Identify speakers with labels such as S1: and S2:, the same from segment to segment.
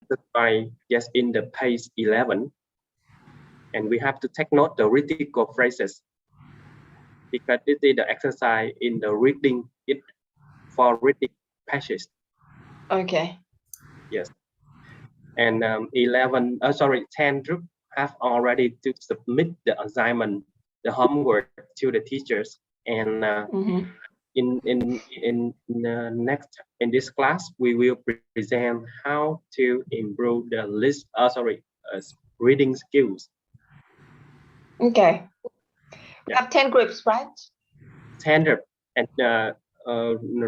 S1: exercise, yes, in the page 11, and we have to take note the rhetorical phrases because this is the exercise in the reading it for reading passage.
S2: Okay.
S1: Yes, and 10 group have already to submit the assignment, the homework to the teachers, and in this class we will present how to improve the reading skills.
S2: Okay. We have 10 groups, right?
S1: 10 group, and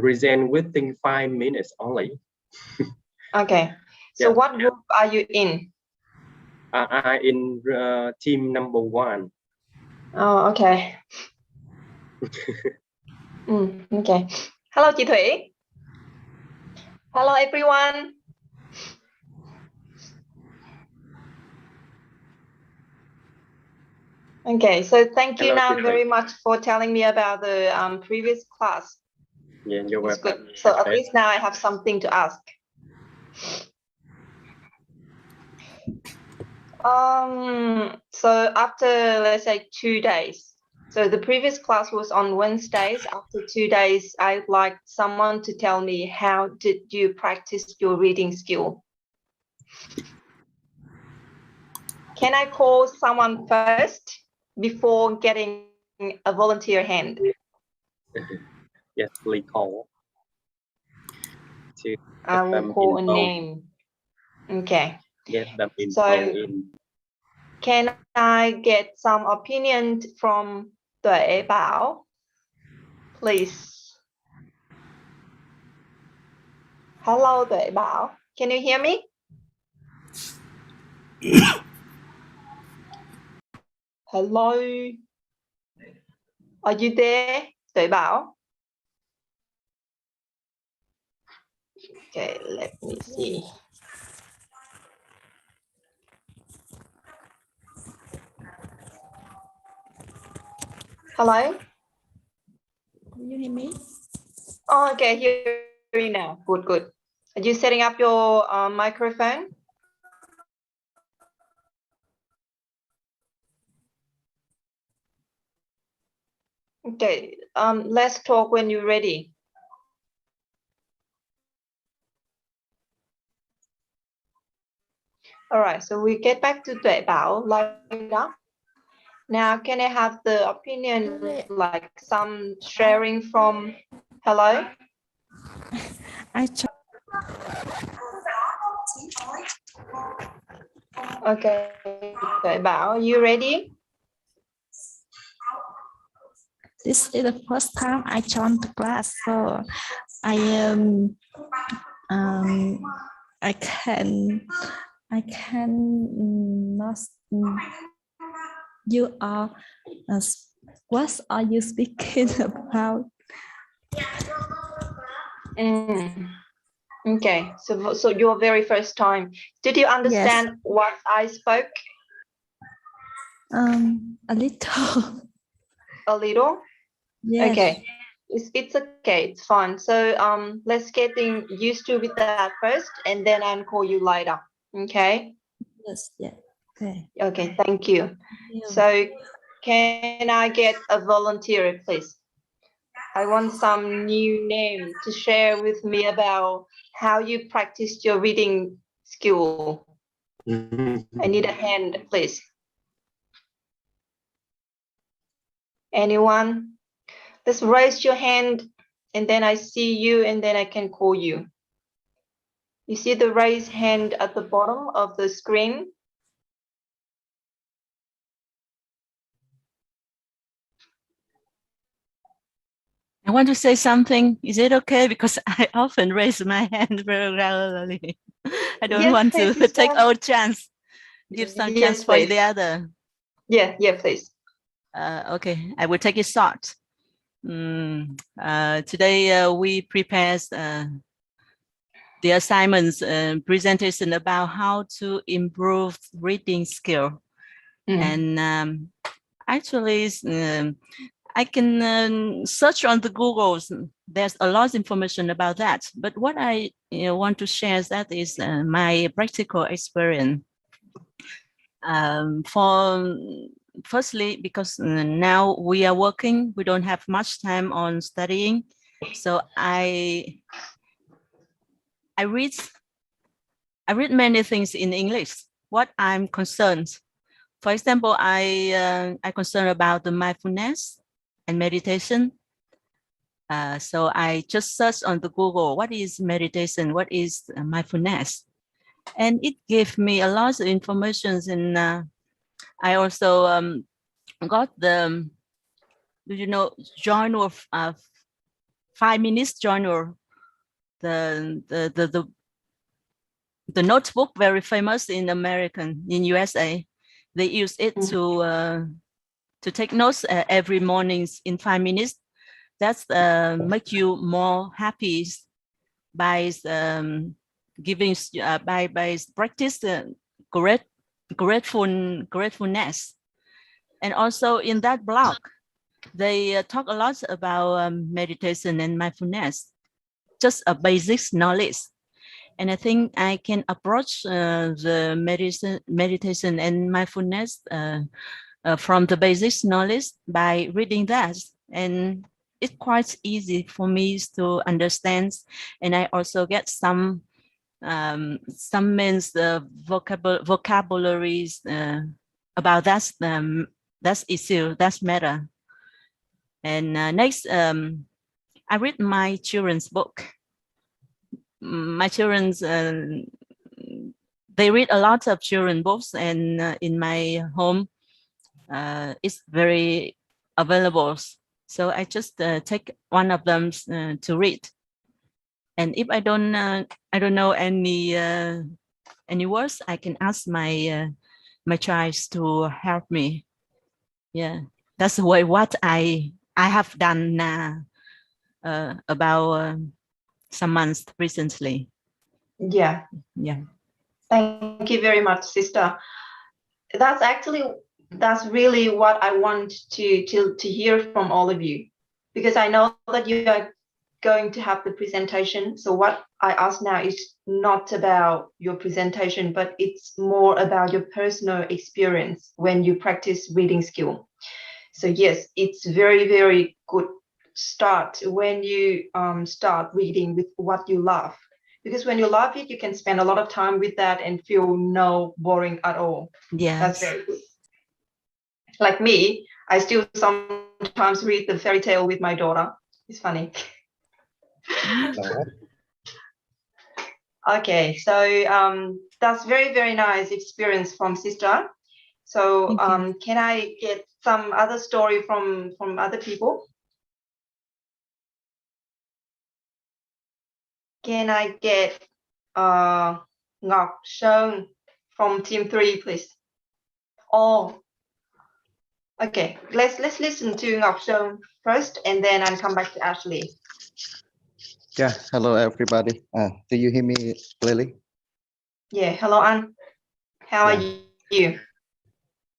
S1: present within 5 minutes only.
S2: Okay. So what group are you in?
S1: I'm in team number 1.
S2: Oh, okay. Okay. Hello, chị Thủy. Hello, everyone. Okay, so thank you now very much for telling me about the previous class.
S1: Yeah, you're welcome.
S2: Good. So at least now I have something to ask. So after, let's say, 2 days, so the previous class was on Wednesdays. After 2 days, I'd like someone to tell me how did you practice your reading skill. Can I call someone first before getting a volunteer hand?
S1: Yes, please call.
S2: I will call a name. Okay.
S1: Get them
S2: So
S1: in.
S2: Can I get some opinion from Tuệ Bảo, please? Hello, Tuệ Bảo. Can you hear me? Hello. Are you there, Tuệ Bảo? Okay, let me see. Hello?
S3: Can you hear me?
S2: Oh, okay, hear you now. Good, good. Are you setting up your microphone? Okay, let's talk when you're ready. All right, so we get back to Tuệ Bảo later. Now, can I have the opinion, like some sharing from, hello? Okay, Tuệ Bảo, are you ready?
S3: This is the first time I joined the class, so I can not. You are. What are you speaking about?
S2: Okay, so your very first time. Did you understand what I spoke?
S3: A little.
S2: A little?
S3: Yes.
S2: Okay, it's okay, it's fine. So let's get used to with that first, and then I'll call you later. Okay?
S3: Yes, yeah. Okay.
S2: Okay, thank you. So can I get a volunteer, please? I want some new name to share with me about how you practiced your reading skill. I need a hand, please. Anyone? Just raise your hand and then I see you and then I can call you. You see the raised hand at the bottom of the screen?
S4: I want to say something. Is it okay? Because I often raise my hand very regularly. I don't want to take our chance. Give some chance for the other.
S2: Yeah, please.
S4: Okay, I will take it short. Today we prepared the assignments presentation about how to improve reading skill. And actually I can search on the Googles. There's a lot of information about that. But what I want to share is that is my practical experience. Firstly, because now we are working, we don't have much time on studying. So I read many things in English. What I'm concerned, for example, I concerned about the mindfulness and meditation. So I just searched on the Google, what is meditation? What is mindfulness? And it gave me a lot of information. And I also got the, journal of 5 minutes journal, the notebook, very famous in USA. They use it to take notes every morning in 5 minutes. That's make you more happy by giving by practice gratefulness. And also in that blog, they talk a lot about meditation and mindfulness, just a basic knowledge. And I think I can approach the meditation and mindfulness from the basic knowledge by reading that. And it's quite easy for me to understand. And I also get some means vocabularies about that issue, that matter. And next, I read my children's book. My children's, they read a lot of children's books, and in my home, it's very available. So I just take one of them to read. And if I don't know any words, I can ask my my child to help me. Yeah, that's the way what I have done about some months recently.
S2: Yeah. Thank you very much, sister. That's really what I want to hear from all of you, because I know that you are going to have the presentation. So what I ask now is not about your presentation, but it's more about your personal experience when you practice reading skill. So yes, it's very, very good start when you start reading with what you love, because when you love it, you can spend a lot of time with that and feel no boring at all.
S4: Yeah,
S2: that's very good. Like me, I still sometimes read the fairy tale with my daughter. It's funny. Okay, so that's very, very nice experience from sister. So can I get some other story from other people? Can I get Ngọc Sơn from team 3, please? Oh, okay. Let's listen to Ngọc Sơn first, and then I'll come back to Ashley.
S5: Yeah, hello everybody. Do you hear me clearly?
S2: Yeah, hello Anh. How are you?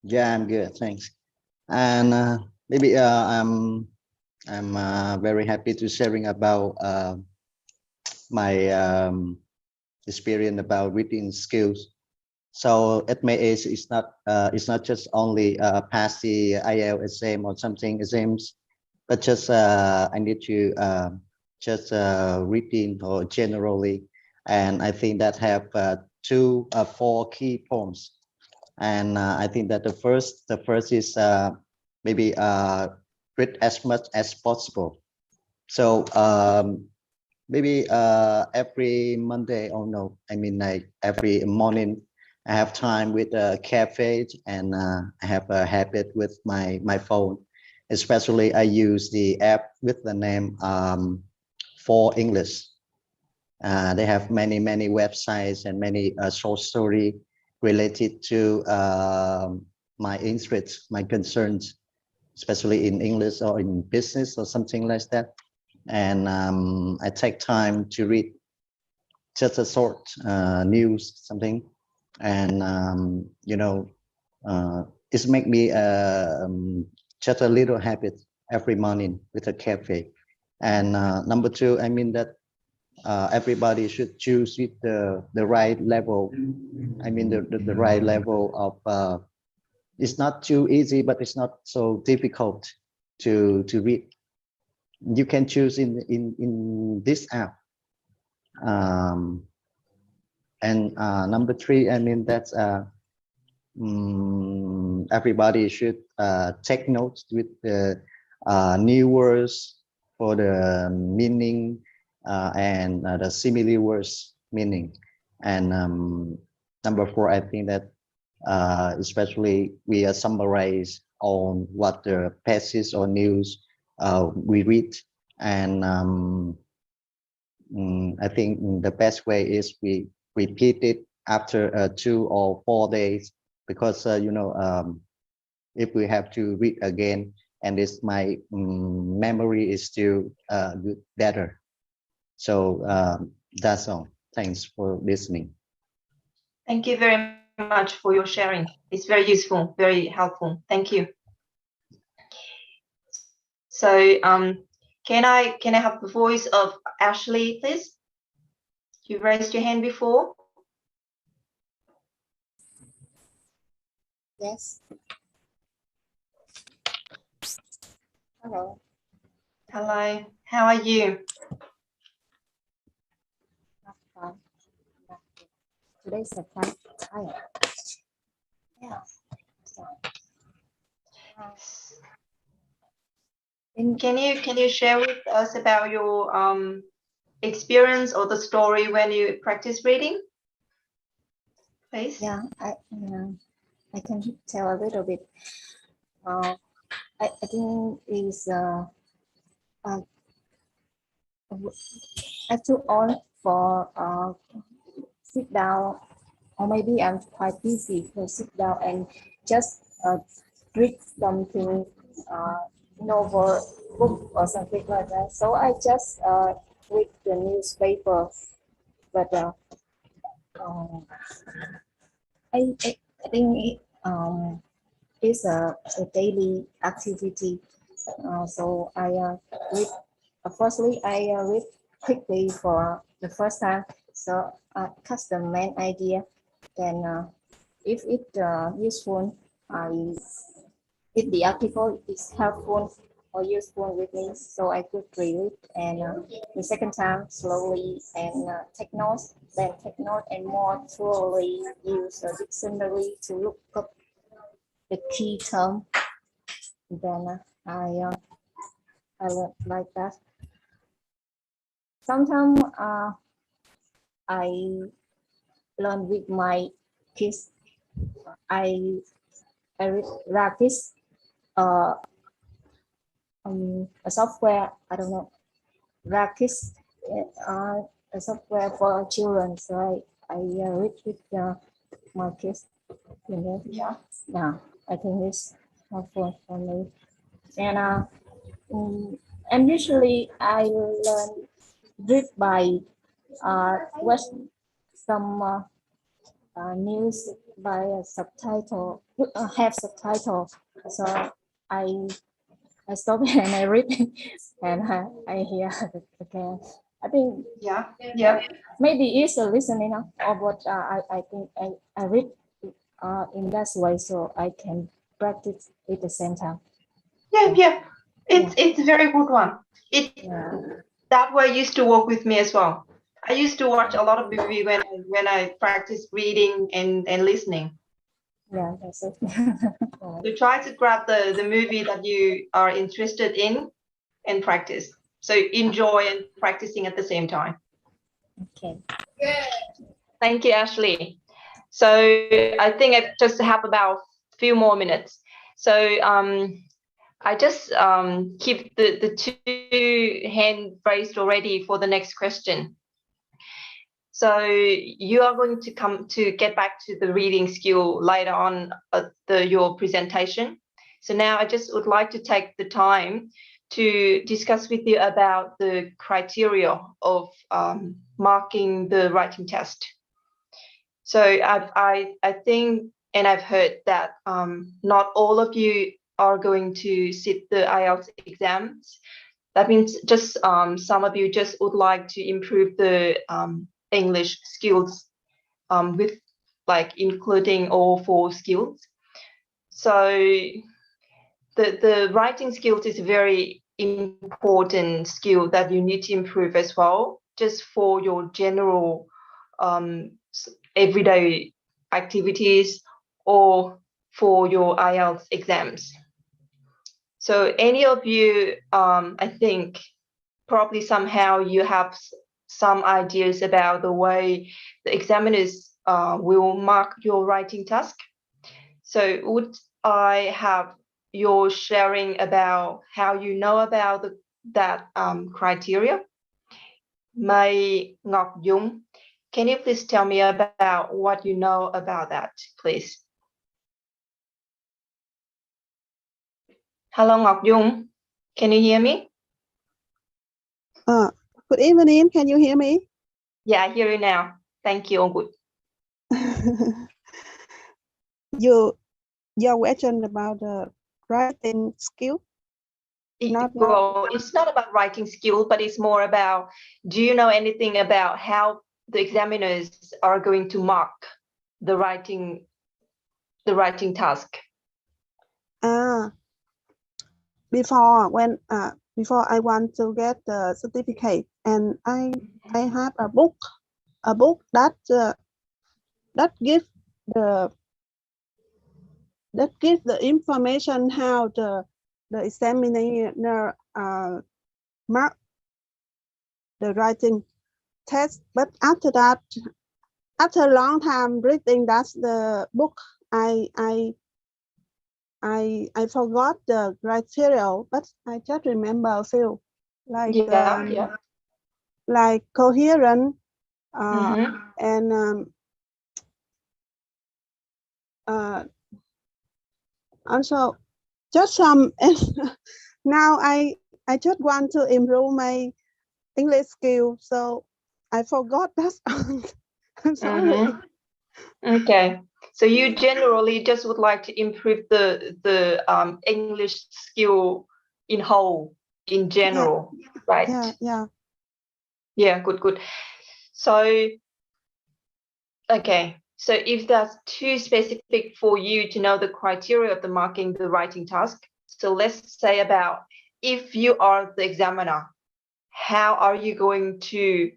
S5: Yeah, I'm good, thanks. And maybe I'm very happy to sharing about my experience about reading skills. So at my age, it's not just only pass the IELTS exam or something exams, but just I need to just reading or generally, and I think that have 4 key points. And I think that the first is maybe read as much as possible. So maybe every Monday, or no, I mean like every morning, I have time with a cafe, and I have a habit with my phone. Especially I use the app with the name For English. They have many websites and many short story related to my interests, my concerns, especially in English or in business or something like that. And I take time to read just a short news, something, and you know, it's make me just a little habit every morning with a cafe. And number two, I mean that everybody should choose with the right level. I mean the right level of it's not too easy, but it's not so difficult to read. You can choose in this app. And number three, I mean that's everybody should take notes with the new words for the meaning and the simile words meaning. And number four, I think that especially we summarize on what the passage or news we read. And I think the best way is we repeat it after 2 or 4 days, because if we have to read again and this my memory is still better. So that's all. Thanks for listening.
S2: Thank you very much for your sharing. It's very useful, very helpful. Thank you. So can I have the voice of Ashley, please? You raised your hand before.
S6: Yes. Hello.
S2: Hello. How are you?
S6: Not fine. Today's a fun time. Yeah. So,
S2: can you share with us about your experience or the story when you practice reading, please?
S6: yeah, I can tell a little bit. I think is I'm too old for sit down, or maybe I'm quite busy to sit down and just read something, novel, book or something like that. So I just read the newspaper, but I think it's a daily activity. So I read. Firstly, I read quickly for the first time, so I catch the main idea. Then, if it's useful, if the article is helpful or useful with me, so I could read it. And the second time, slowly and take notes. Then take note and more thoroughly use a dictionary to look up the key term. Then I learn like that. Sometimes I learn with my kids. I practice a software. I don't know, practice a software for children. So I read with my kids.
S2: Yeah.
S6: I think it's helpful for me. And usually I learn read by watch some news by a subtitle, have subtitle. So I stop and I read and I hear again. I think
S2: yeah.
S6: maybe it's a listening or what I think I read in that way, so I can practice at the same time.
S2: Yeah. It's a very good one. That way used to work with me as well. I used to watch a lot of movie when I practice reading and listening.
S6: Yeah, that's it.
S2: To try to grab the movie that you are interested in and practice. So enjoy and practicing at the same time.
S6: Okay.
S2: Thank you, Ashley. So I think I just have about a few more minutes. So I just keep the 2 hand raised already for the next question. So you are going to come to get back to the reading skill later on your presentation. So now I just would like to take the time to discuss with you about the criteria of marking the writing test. So I think, and I've heard that not all of you are going to sit the IELTS exams. That means just some of you just would like to improve the English skills with like including all 4 skills. So the writing skills is a very important skill that you need to improve as well, just for your general everyday activities or for your IELTS exams. So any of you, I think probably somehow you have some ideas about the way the examiners will mark your writing task. So would I have your sharing about how you know about that criteria? Mai Ngọc Dung, can you please tell me about what you know about that, please? Hello, Ngọc Dung. Can you hear me?
S7: Good evening. Can you hear me?
S2: Yeah, I hear you now. Thank you. Good.
S7: Your question about the writing skill?
S2: Well, it's not about writing skill, but it's more about, do you know anything about how the examiners are going to mark the writing task?
S7: Before I want to get the certificate, and I have a book that gives the information how the examiner mark the writing test. But after that, after a long time reading the book, I forgot the criteria, but I just remember a few, like like coherent and also just some. And now I just want to improve my English skill, so I forgot that. I'm sorry.
S2: Okay, so you generally just would like to improve the English skill in general, right? Yeah, good. So okay, so if that's too specific for you to know the criteria of the marking the writing task, so let's say about if you are the examiner, how are you going to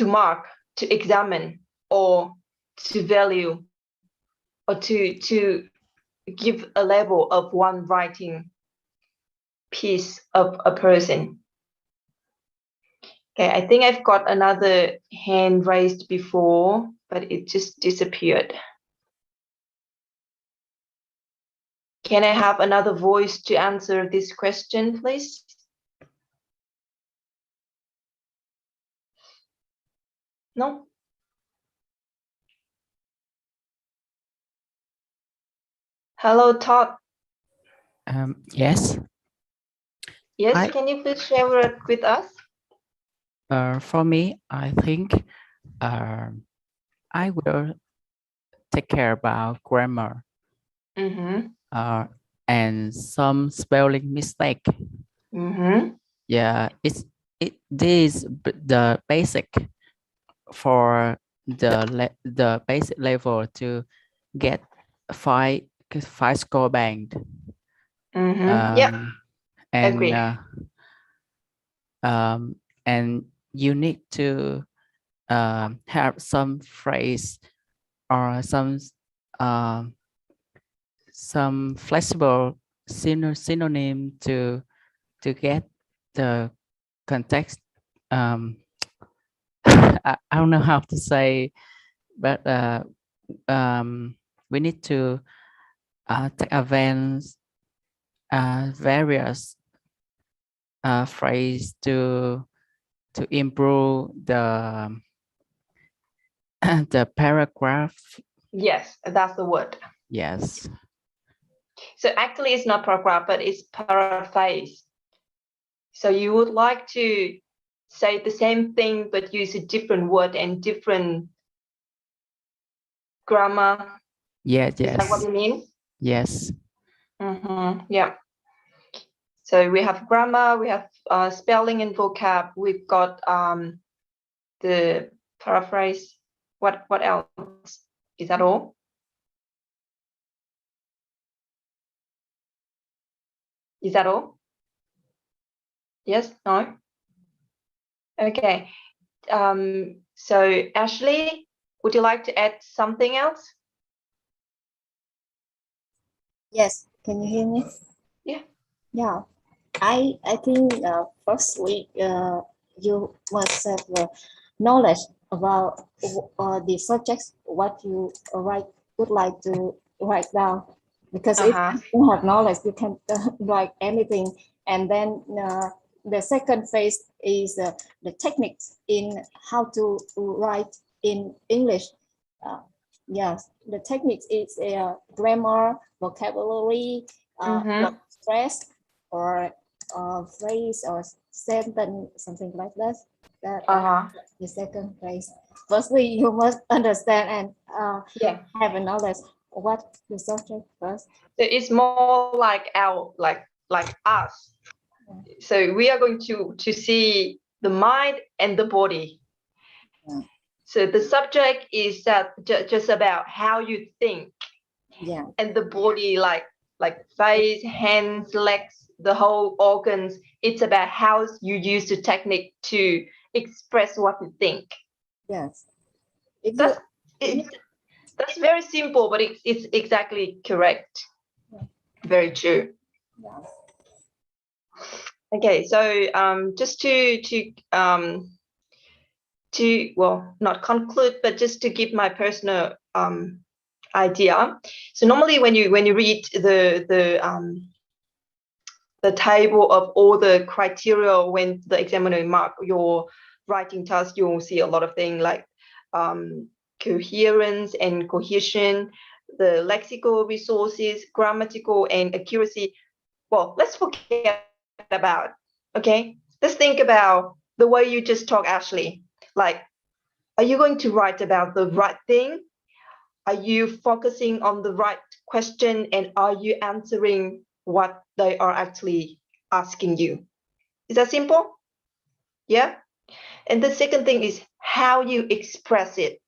S2: mark, to examine, or to value, or to give a level of one writing piece of a person? Okay, I think I've got another hand raised before, but it just disappeared. Can I have another voice to answer this question, please? No? Hello, Todd.
S8: Yes.
S2: Yes, can you please share it with us?
S8: For me, I think I will take care about grammar and some spelling mistake. Yeah, this is the basic for the basic level to get five score band.
S2: Yeah, agree.
S8: And you need to have some phrase or some flexible synonym to get the context. I don't know how to say, but we need to take advance various phrase to improve the the paragraph.
S2: Yes, that's the word.
S8: Yes.
S2: So actually it's not paragraph, but it's paraphrase. So you would like to say the same thing, but use a different word and different grammar
S8: Yes,
S2: Is that what
S8: yes,
S2: you mean?
S8: yes.
S2: Yeah. So we have grammar, we have spelling and vocab. We've got the paraphrase. What else? Is that all? Is that all? Yes? No? Okay. So Ashley, would you like to add something else?
S6: Yes, can you hear me?
S2: Yeah.
S6: Yeah, I think firstly you must have knowledge about the subjects what you would like to write down, because if you have knowledge you can write anything. And then the second phase is the techniques in how to write in English. Yes, the techniques is grammar, vocabulary, stress, or phrase or sentence, something like that. The second phrase. Firstly, you must understand and have a knowledge what the subject first.
S2: So it's more like our like us. So we are going to see the mind and the body. So the subject is just about how you think.
S6: Yeah.
S2: And the body, like face, hands, legs, the whole organs. It's about how you use the technique to express what you think.
S6: Yes.
S2: That's very simple, but it's exactly correct.
S6: Yeah.
S2: Very true.
S6: Yeah.
S2: Okay, so just to well, not conclude, but just to give my personal idea. So normally when you read the table of all the criteria when the examiner mark your writing task, you will see a lot of things like coherence and cohesion, the lexical resources, grammatical and accuracy. Well, let's forget about, okay? Let's think about the way you just talk, Ashley. Like, are you going to write about the right thing? Are you focusing on the right question? And are you answering what they are actually asking you? Is that simple? Yeah. And the second thing is how you express it.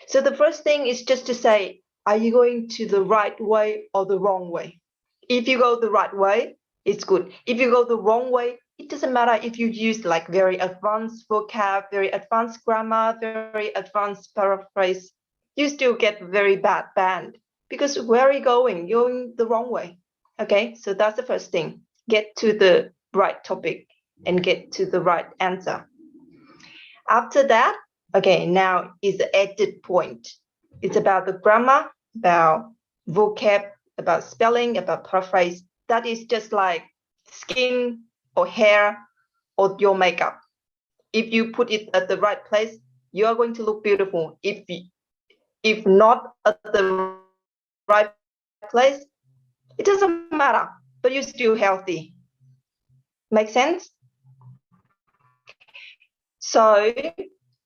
S2: So the first thing is just to say, are you going to the right way or the wrong way? If you go the right way, it's good. If you go the wrong way, it doesn't matter if you use like very advanced vocab, very advanced grammar, very advanced paraphrase, you still get very bad band because where are you going? You're going the wrong way. Okay, so that's the first thing. Get to the right topic and get to the right answer. After that, okay, now is the edit point. It's about the grammar, about vocab, about spelling, about paraphrase. That is just like skin or hair or your makeup. If you put it at the right place, you are going to look beautiful. If not at the right place, it doesn't matter, but you're still healthy. Make sense? So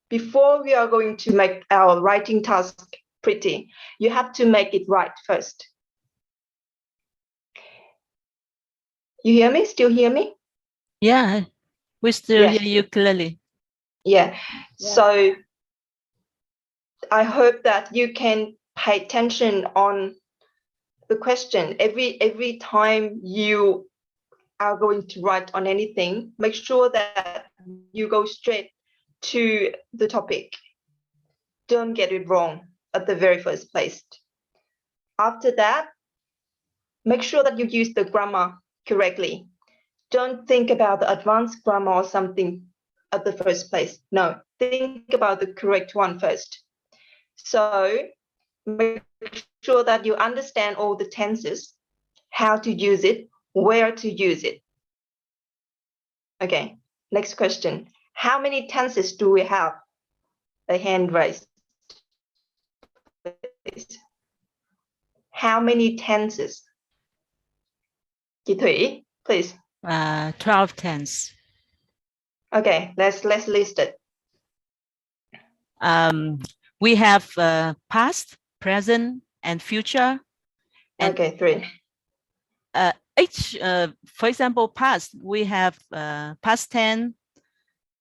S2: before we are going to make our writing task pretty, you have to make it right first. You hear me? Still hear me?
S4: Yeah, we still hear you clearly.
S2: Yeah. So I hope that you can pay attention on the question. Every time you are going to write on anything, make sure that you go straight to the topic. Don't get it wrong at the very first place. After that, make sure that you use the grammar correctly. Don't think about the advanced grammar or something at the first place. No, think about the correct one first. So make sure that you understand all the tenses, how to use it, where to use it. Okay, next question. How many tenses do we have? The hand raised. How many tenses? Chị Thủy, please.
S4: 12 tense.
S2: Okay, let's list it.
S4: We have past, present, and future. And
S2: okay, 3.
S4: For example, past, we have past tense,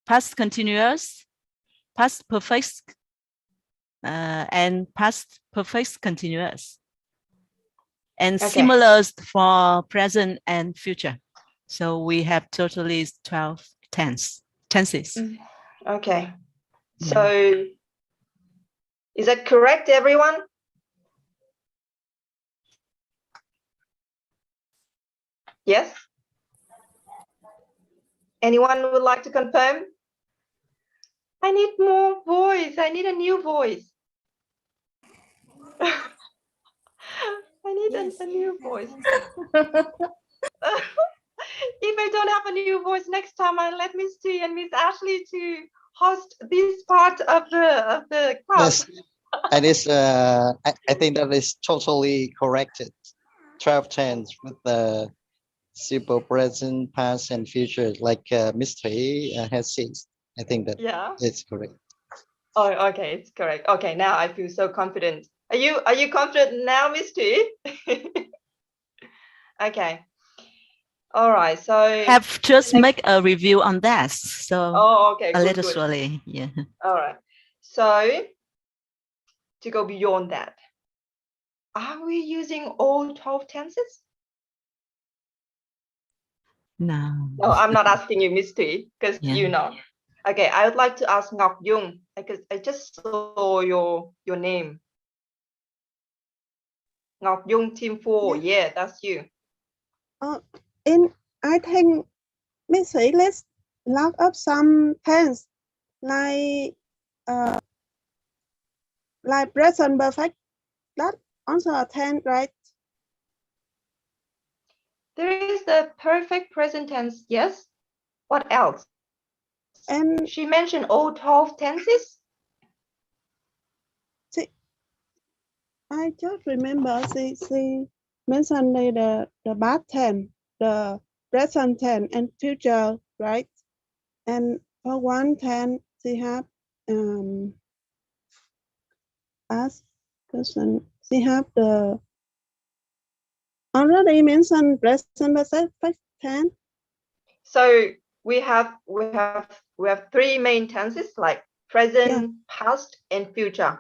S4: past continuous, past perfect, and past perfect continuous. And similar for present and future. So we have totally 12 tenses.
S2: Okay. So is that correct, everyone? Yes? Anyone would like to confirm? I need more voice. I need a new voice. I need a new voice. If I don't have a new voice next time, I'll let Miss T and Miss Ashley to host this part of the class.
S5: Yes, and it's I think that is totally corrected. 12 tense with the simple present, past, and future, like Miss Thủy has said. I think that it's correct.
S2: Oh, okay, it's correct. Okay, now I feel so confident. Are you confident now, Miss Thủy? Okay. All right. So
S4: have just make a review on that. So
S2: okay,
S4: a little slowly. Yeah.
S2: All right. So to go beyond that, are we using all 12 tenses?
S4: No.
S2: No, I'm not asking you, Miss Thủy, because you know. Okay, I would like to ask Ngọc Dung, because I just saw your name. Ngọc Dung, Team 4. Yeah, that's you.
S7: I think, Miss Thủy, let's look up some tense like present perfect. That also a tense, right?
S2: There is the perfect present tense. Yes. What else?
S7: And
S2: she mentioned all 12 tenses.
S7: I just remember she mentioned the past tense, the present tense, and future, right? And for one tense, she have past person. She have the already mentioned present perfect tense.
S2: So we have 3 main tenses like present, past, and future.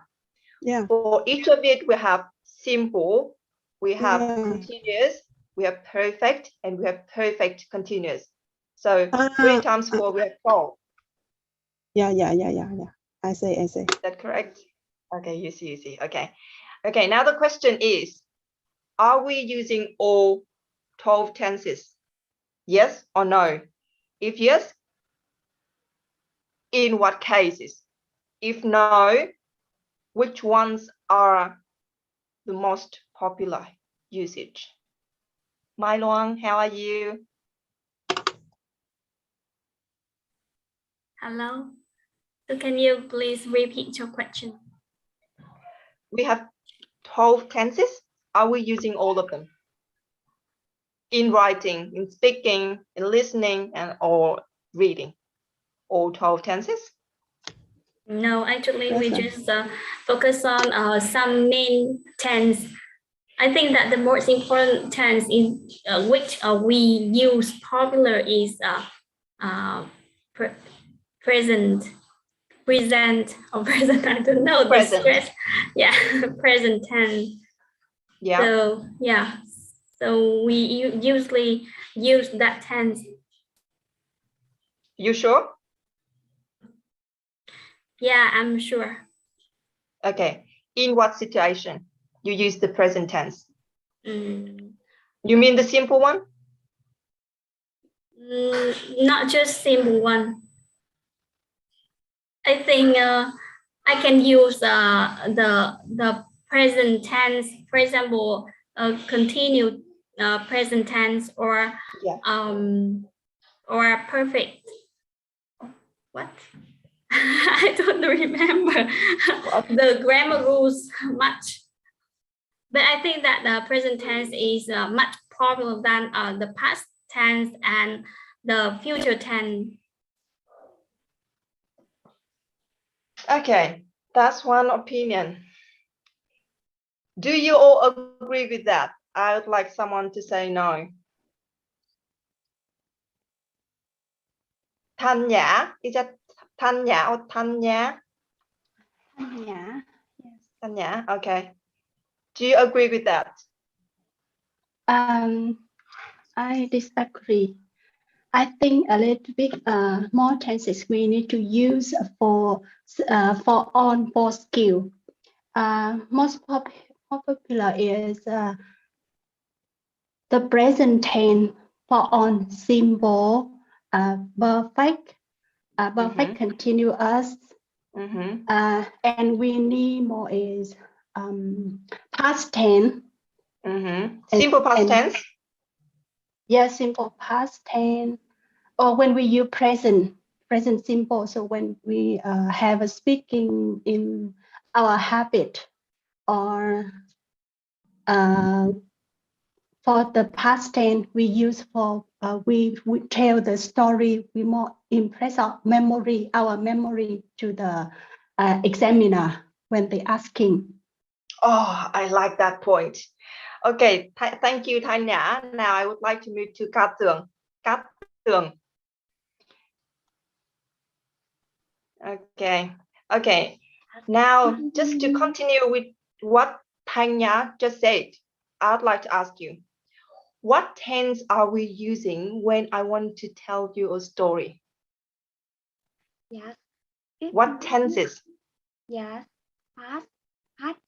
S7: Yeah.
S2: For each of it, we have simple, we have continuous, we have perfect, and we have perfect continuous. So 3 times 4, we have 12.
S7: Yeah. I see.
S2: Is that correct? Okay, you see. Okay. Okay, now the question is, are we using all 12 tenses? Yes or no? If yes, in what cases? If no, which ones are the most popular usage? Mai Luang, how are you?
S9: Hello. So can you please repeat your question?
S2: We have 12 tenses. Are we using all of them? In writing, in speaking, in listening, or reading? All 12 tenses?
S9: No, actually, we just focus on some main tense. I think that the most important tense in which we use popular is present, or present. I don't know.
S2: Present.
S9: Yeah, present tense.
S2: Yeah.
S9: So yeah, so we usually use that tense.
S2: You sure?
S9: Yeah, I'm sure.
S2: Okay. In what situation you use the present tense?
S9: You
S2: mean the simple one?
S9: Not just simple one. I think I can use the present tense, for example, continued present tense or perfect. What? I don't remember the grammar rules much, but I think that the present tense is much popular than the past tense and the future tense.
S2: Okay, that's one opinion. Do you all agree with that? I would like someone to say no. Tanya, is that Tanya or Tanya?
S10: Yeah. Yes.
S2: Tanya, okay. Do you agree with that?
S10: I disagree. I think a little bit more tenses we need to use for on for skill. Most popular is the present tense for on simple, perfect, perfect continuous, and we need more is past tense.
S2: Simple past tense.
S10: Yeah, simple past tense. Or when we use present simple. So when we have a speaking in our habit, or for the past tense we use for we tell the story, we more impress our memory to the examiner when they asking.
S2: Oh, I like that point. Okay, thank you, Tanya. Now I would like to move to Cát Tường. Cát Tường. Okay. Now, just to continue with what Tanya just said, I'd like to ask you, what tense are we using when I want to tell you a story?
S6: Yes.
S2: What tenses?
S6: Yes. Past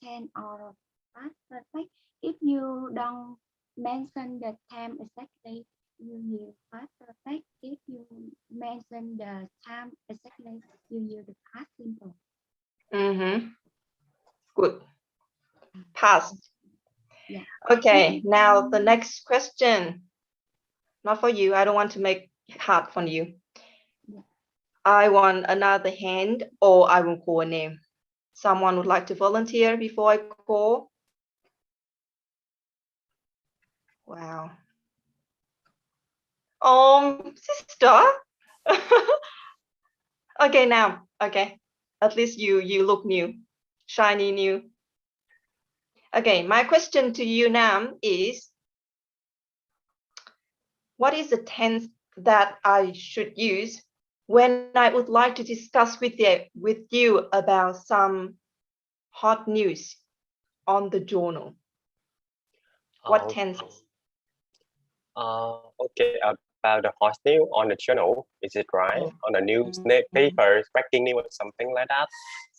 S6: tense or past perfect. If you don't mention the time exactly, you use past perfect. If you mention the time exactly, you use the past simple.
S2: Good. Past.
S6: Yeah.
S2: Okay, now the next question. Not for you. I don't want to make it hard for you.
S6: Yeah.
S2: I want another hand, or I will call a name. Someone would like to volunteer before I call? Wow. Sister. Okay, now. Okay. At least you look new. Shiny new. Okay, my question to you now is, what is the tense that I should use when I would like to discuss with you about some hot news on the journal? What tenses?
S11: Okay, about the hot news on the journal, is it right? On the newspapers, breaking news, something like that.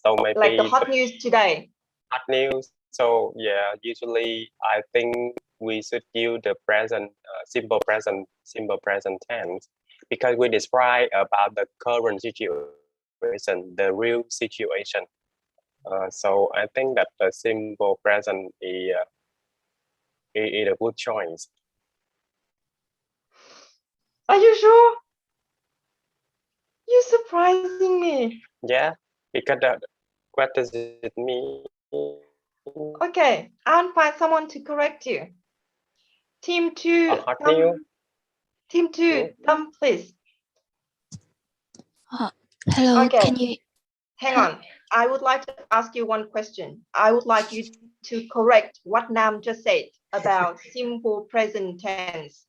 S11: So maybe
S2: like the hot news today.
S11: Hot news. So yeah, usually I think we should use the present, simple present tense, because we describe about the current situation, the real situation. So I think that the simple present is a good choice.
S2: Are you sure? You're surprising me.
S11: Yeah, because what does it mean?
S2: Okay, I'll find someone to correct you. Team 2. Team 2, please.
S3: Hello,
S2: okay.
S3: can you?
S2: Hang on. I would like to ask you one question. I would like you to correct what Nam just said about simple present tense.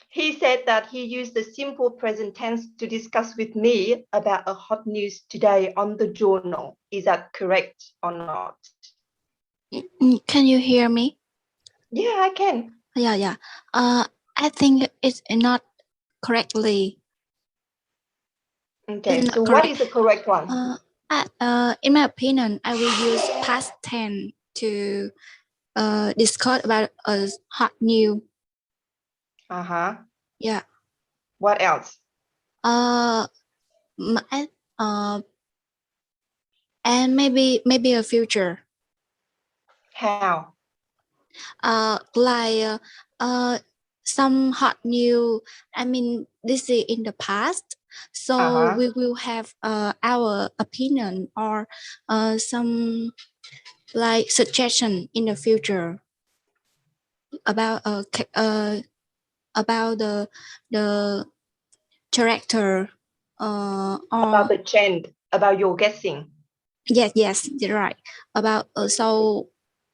S2: He said that he used the simple present tense to discuss with me about a hot news today on the journal. Is that correct or not?
S3: Can you hear me?
S2: Yeah, I can.
S3: Yeah. I think it's not correctly.
S2: Okay, so what is the correct one?
S3: In my opinion, I will use past tense to discuss about a hot news. Yeah.
S2: What else?
S3: And maybe a future.
S2: How?
S3: Like some hot news. I mean, this is in the past, so we will have our opinion or some like suggestion in the future about the character or
S2: about the trend, about your guessing.
S3: Yes, you're right. About so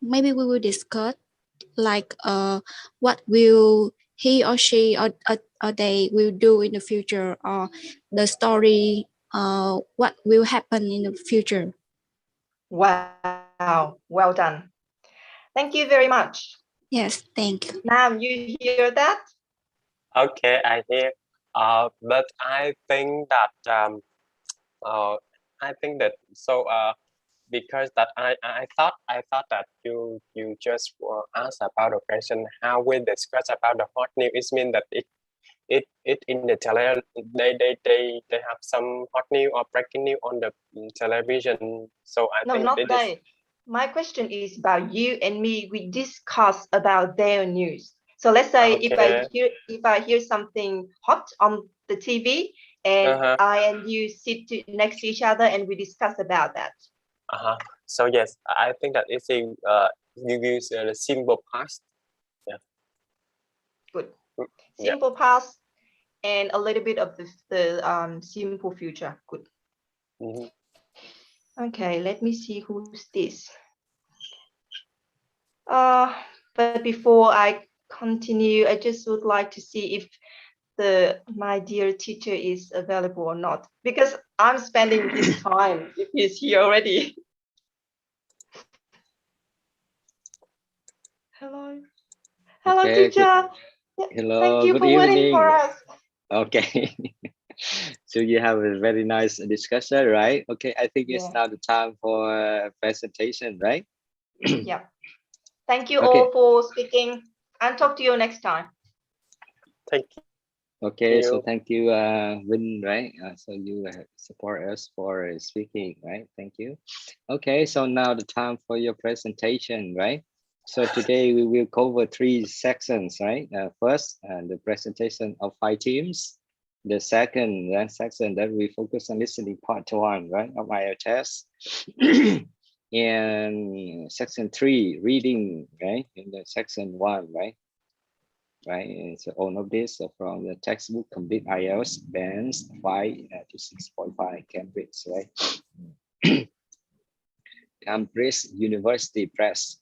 S3: maybe we will discuss like what will he or she or they will do in the future, or the story what will happen in the future.
S2: Wow, well done. Thank you very much.
S3: Yes, thank you.
S2: Nam, you hear that?
S11: Okay, I hear. But I think that because that I thought that you just asked about the question how we discuss about the hot news. It means that it in the tele they have some hot news or breaking news on the television. So I think
S2: not they. My question is about you and me. We discuss about their news. So let's say if I hear something hot on the TV, and I and you sit next to each other and we discuss about that.
S11: So yes, I think that it's a you use the simple past. Yeah.
S2: Good. Simple past and a little bit of the simple future. Good. Okay, let me see who's this. But before I continue, I just would like to see if my dear teacher is available or not, because I'm spending his time if he's here already. Hello. Hello,
S12: okay,
S2: teacher.
S12: Hello,
S2: thank you
S12: good
S2: for
S12: evening.
S2: waiting for us.
S12: Okay. So you have a very nice discussion, right? Okay, I think it's now the time for presentation, right?
S2: Yeah. Thank you all for speaking. I'll talk to you next time.
S11: Thank you.
S12: Okay, so thank you, Vin, right? So you support us for speaking, right? Thank you. Okay, so now the time for your presentation, right? So today we will cover 3 sections, right? First, the presentation of 5 teams. The second section that we focus on listening part 1, right, of IELTS test. And section 3, reading, right? In the section 1, right? And so all of this from the textbook Complete IELTS bands 5 to 6.5 Cambridge, right? Cambridge University Press.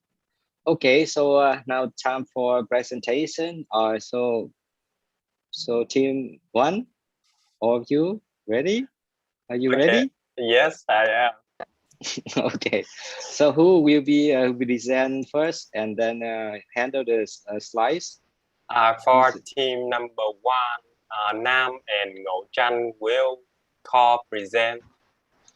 S12: Okay, so now time for presentation. So team 1, all of you ready? Are you ready?
S11: Yes, I am.
S12: Okay, so who will be present first and then handle the slides?
S11: For team number 1, Nam and Ngọc Trân will co-present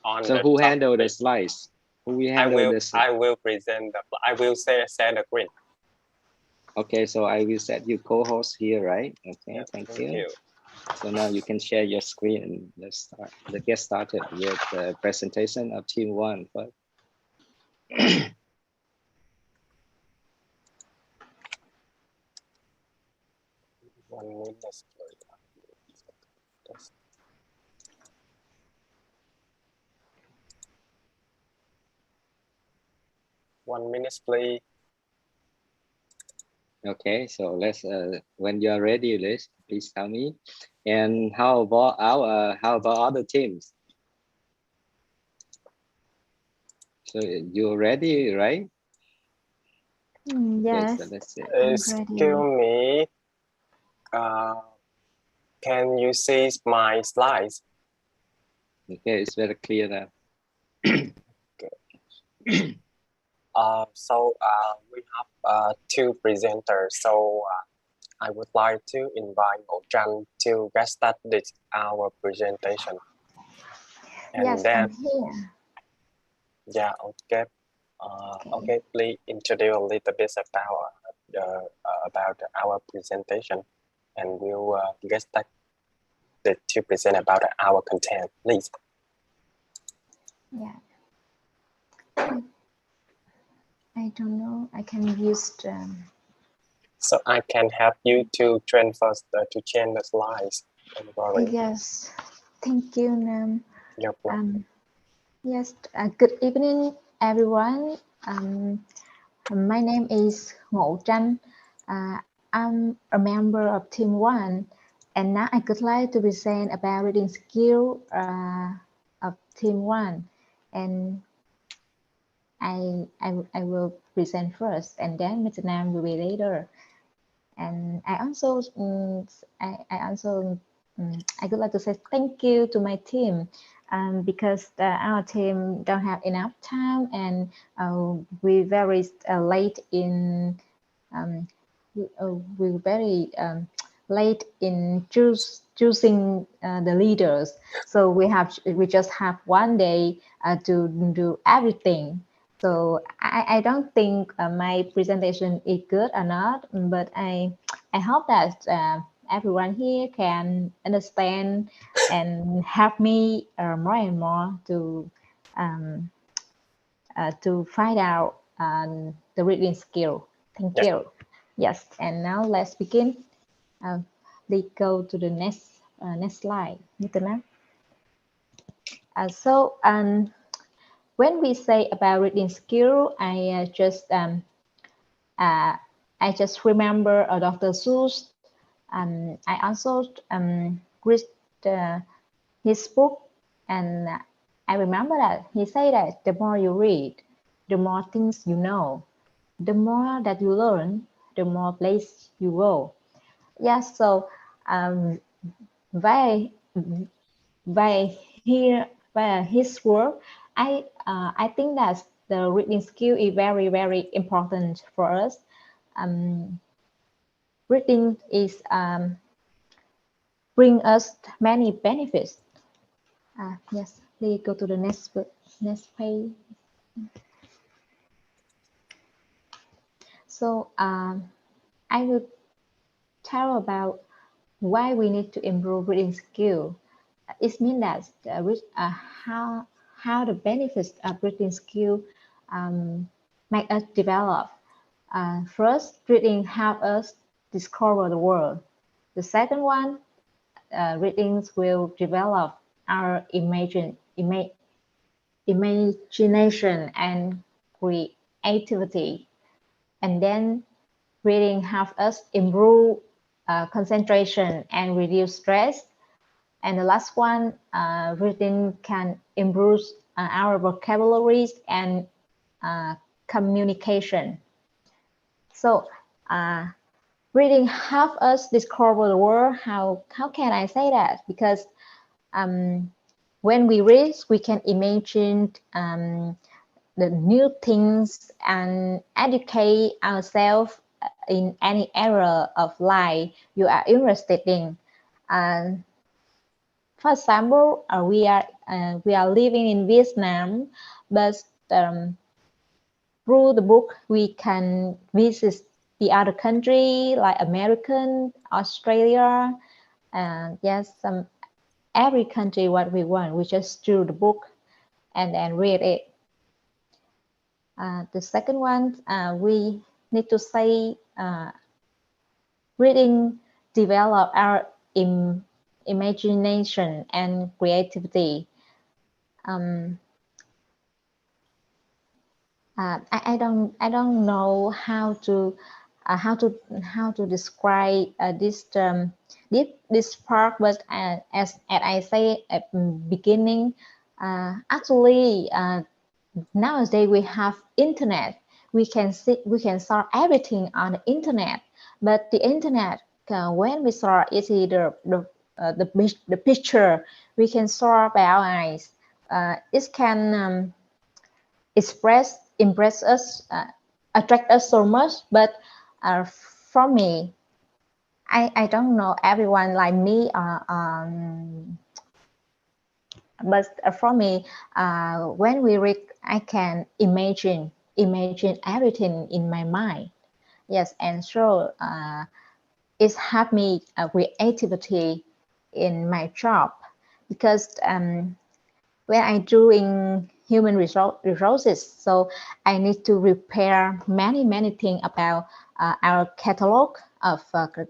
S11: on
S12: so
S11: the
S12: who
S11: topic.
S12: handle the slides? Who will handle the slides?
S11: I will present I will share the screen.
S12: Okay, so I will set you co-host here, right? Okay, thank you. So now you can share your screen and let's get started with the presentation of team 1 first.
S11: One minute. 1 minute, please.
S12: Okay, so let's when you're ready, please tell me. And how about other teams? So you're ready, right?
S6: Yes,
S12: okay, so let's see.
S11: Excuse me. Can you see my slides?
S12: Okay, it's very clear now.
S11: So we have 2 presenters. So I would like to invite Ngọc Trân to get started our presentation. And
S6: yes,
S11: then,
S6: I'm here.
S11: Yeah, okay. Okay, please introduce a little bit about our presentation, and we'll get started to present about our content, please.
S6: Yeah. I don't know. I can use
S11: So I can help you to transfer to change the slides. Don't worry.
S6: Yes, thank you, Nam.
S11: You're welcome.
S6: Yes, good evening, everyone. My name is Ngọc Trân. I'm a member of Team 1, and now I would like to present about reading skill of Team 1. And I will present first, and then Mr. Nam will be later. And I also I would like to say thank you to my team, because our team don't have enough time, and we very late in we're very late in choosing the leaders. So we just have one day to do everything. So I don't think my presentation is good or not, but I hope that everyone here can understand and help me more and more to find out the reading skill. Thank you. Yes, and now let's begin. Let's go to the next slide, Mr. Nam. When we say about reading skill, I just remember Dr. Seuss. I also read his book, and I remember that he said that the more you read, the more things you know. The more that you learn, the more place you go. Yes, so by his work, I think that the reading skill is very, very important for us. Reading is bring us many benefits. Yes, please go to the next page. So I will tell about why we need to improve reading skill. It means that how the benefits of reading skill make us develop. First, reading helps us discover the world. The second one, readings will develop our imagination and creativity. And then reading helps us improve concentration and reduce stress. And the last one, reading can improve our vocabularies and communication. So reading helps us discover the world. How can I say that? Because when we read, we can imagine the new things and educate ourselves in any area of life you are interested in. For example, we are living in Vietnam, but through the book we can visit the other country like American, Australia, and yes, every country what we want. We just through the book and then read it. The second one, we need to say reading develop our imagination and creativity. I don't know how to describe this part, but as I say at the beginning, actually nowadays we have internet. We can search everything on the internet, but the internet when we search it is the picture we can search by our eyes. It can impress us, attract us so much, but for me, I don't know everyone like me, but for me, when we read, I can imagine everything in my mind. Yes, and so it helped me creativity in my job, because when I doing human resources, so I need to prepare many things about our catalog of our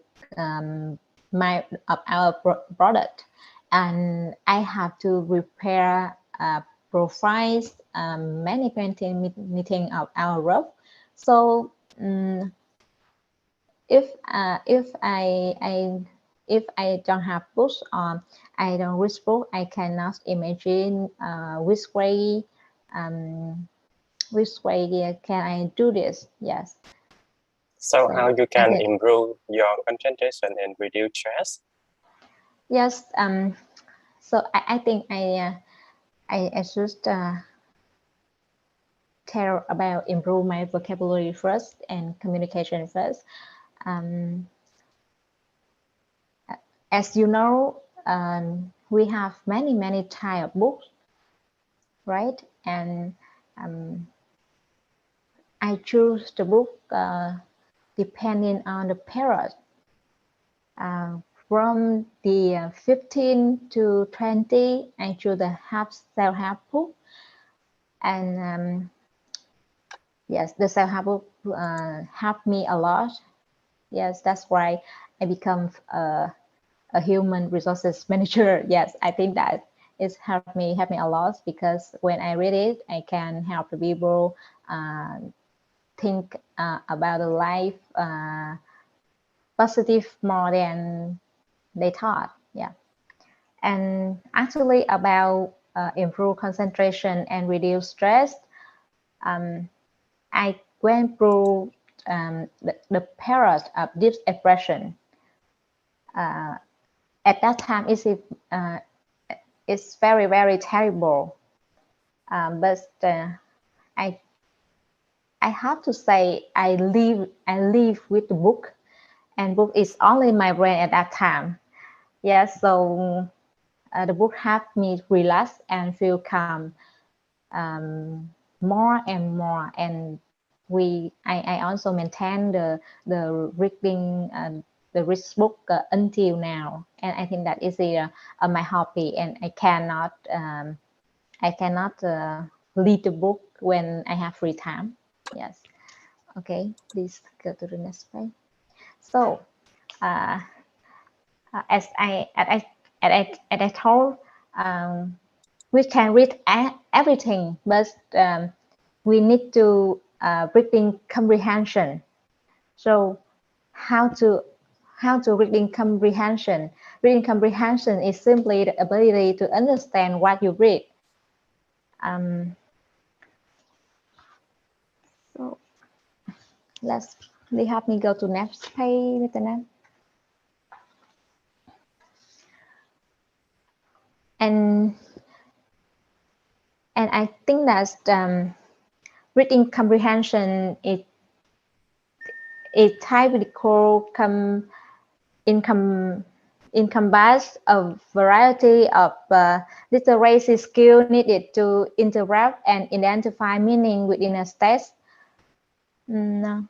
S6: product, and I have to prepare profiles, many meeting of our work. So if I don't have books on, I don't read book, I cannot imagine which way
S13: which way can I do this? Yes.
S11: So how you can
S13: okay.
S11: improve your concentration and reduce stress?
S13: Yes. So I think I should tell about improve my vocabulary first and communication first. As you know, we have many type of books, right? And I choose the book depending on the period. From the 15 to 20, I choose the self-help book. And yes, the self-help book helped me a lot. Yes, that's why I become a human resources manager. Yes, I think that it's helped me a lot, because when I read it, I can help the people think about the life positive more than they thought. Yeah. And actually about improve concentration and reduce stress, I went through the period of deep depression. At that time, it's very terrible. But I have to say I live with the book, and book is only my brain at that time. Yes, so the book helped me relax and feel calm more and more. And I also maintain the reading the rich book until now, and I think that is my hobby, and I cannot read the book when I have free time. Yes. Okay, please go to the next page. So as I told, we can read everything, but we need to reading comprehension. So how to reading comprehension? Reading comprehension is simply the ability to understand what you read. So please help me go to next page, Mr. Nam. And I think that reading comprehension is typical encompass a variety of literacy skills needed to interpret and identify meaning within a text. No.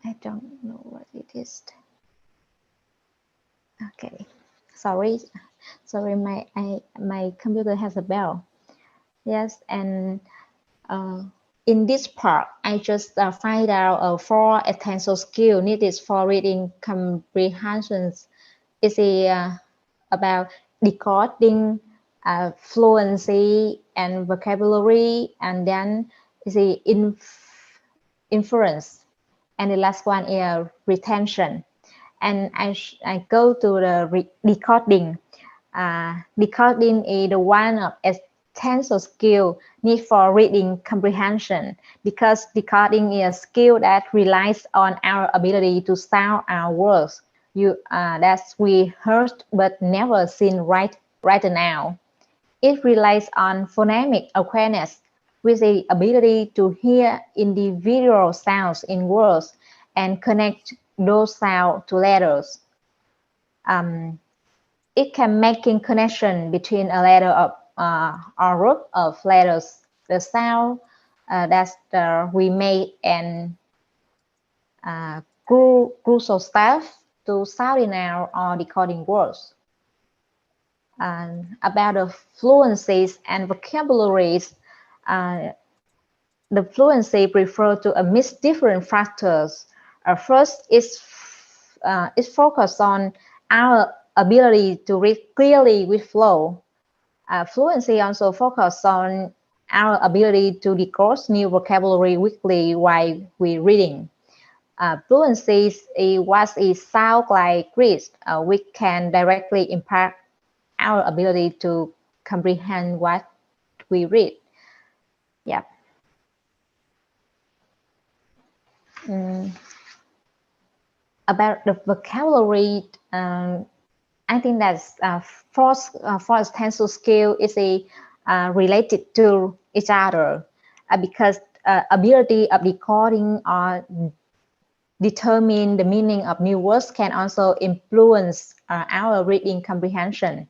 S13: I don't know what it is. Okay, sorry, my computer has a bell. Yes, and in this part, I just find out 4 essential skills needed for reading comprehensions. It's about decoding, fluency and vocabulary, and then is the inference, and the last one is retention. And I go to the decoding. Decoding is the one of essential skill need for reading comprehension, because decoding is a skill that relies on our ability to sound our words that we heard but never seen right now. It relies on phonemic awareness, with the ability to hear individual sounds in words and connect those sounds to letters. It can make a connection between a letter of or group of letters, the sound that we made, and crucial stuff to sounding out or decoding words. About the fluencies and vocabularies, the fluency refers to a mix different factors. First, it's focused on our ability to read clearly with flow. Fluency also focuses on our ability to decode new vocabulary quickly while we're reading. Fluency is what it sounds like Greece. We can directly impact our ability to comprehend what we read. Yeah. About the vocabulary, I think that's first tensile skill is related to each other because ability of decoding or determine the meaning of new words can also influence our reading comprehension.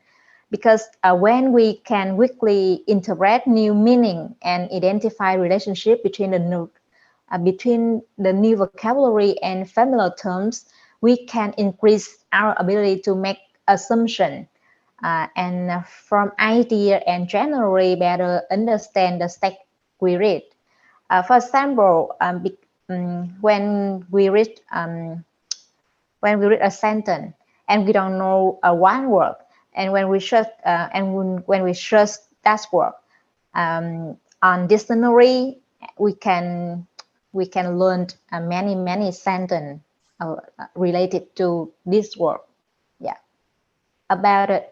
S13: Because when we can quickly interpret new meaning and identify relationship between the new vocabulary and familiar terms, we can increase our ability to make assumption and from idea and generally better understand the text we read. For example, when we read a sentence and we don't know one word, and when we search that word on dictionary, we can learn many sentences related to this word. Yeah. About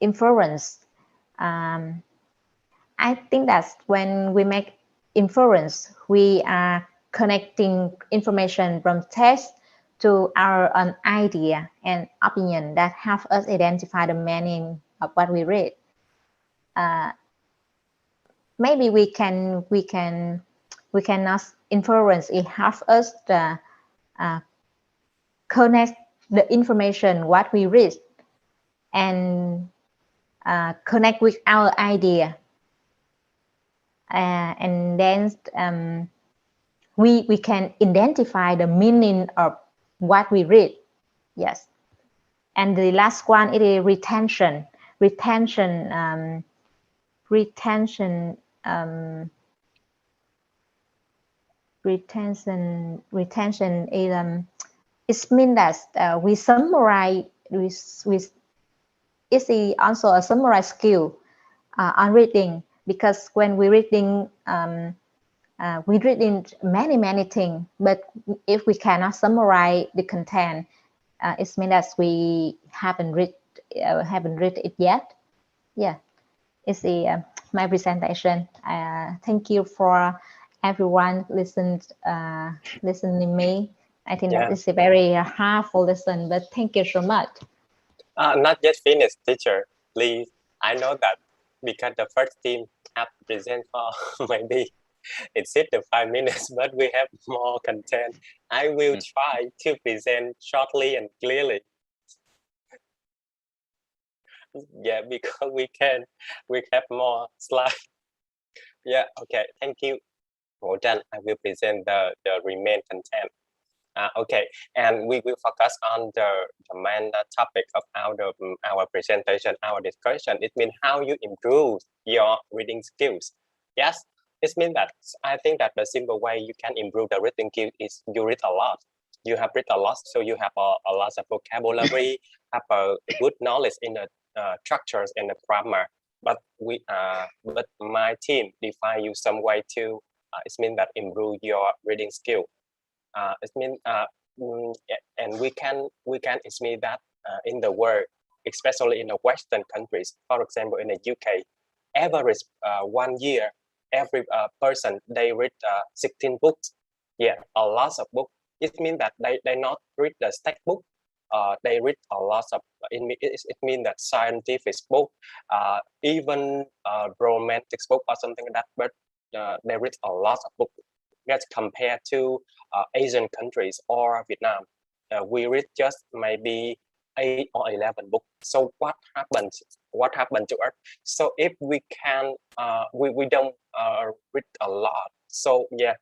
S13: inference, I think that's when we make inference, we are connecting information from text to our own idea and opinion that help us identify the meaning of what we read. Maybe we cannot inference. It helps us to connect the information what we read and connect with our idea, and then we can identify the meaning of what we read. Yes. And the last one is retention. Retention is it means that we summarize. It's also a summarize skill on reading, because when we reading we read in many things, but if we cannot summarize the content, it means that we haven't read it yet. Yeah, it's my presentation. Thank you for everyone listening me. I think that is a very hardful lesson, but thank you so much.
S11: Not yet finished, teacher. Please, I know that because the first team have present for maybe it's the 5 minutes, but we have more content. I will try to present shortly and clearly. Yeah, because we have more slides. Yeah, okay, thank you. Well done. I will present the remain content. Okay, and we will focus on the main topic of our presentation, our discussion. It means how you improve your reading skills. Yes, it means that I think that the simple way you can improve the reading skill is you read a lot. You have read a lot, so you have a lot of vocabulary, have a good knowledge in the structures and the grammar. But my team define you some way to. It means that improve your reading skill. It means and we can it means that in the world, especially in the Western countries, for example in the UK, average 1 year every person they read 16 books. Yeah, a lot of books. It means that they not read the textbook. They read a lot of it means that scientific book, even romantic book or something like that. But they read a lot of books. That's compared to Asian countries or Vietnam. We read just maybe 8 or 11 books. So what happened to us? So if we can, we don't read a lot. So yeah,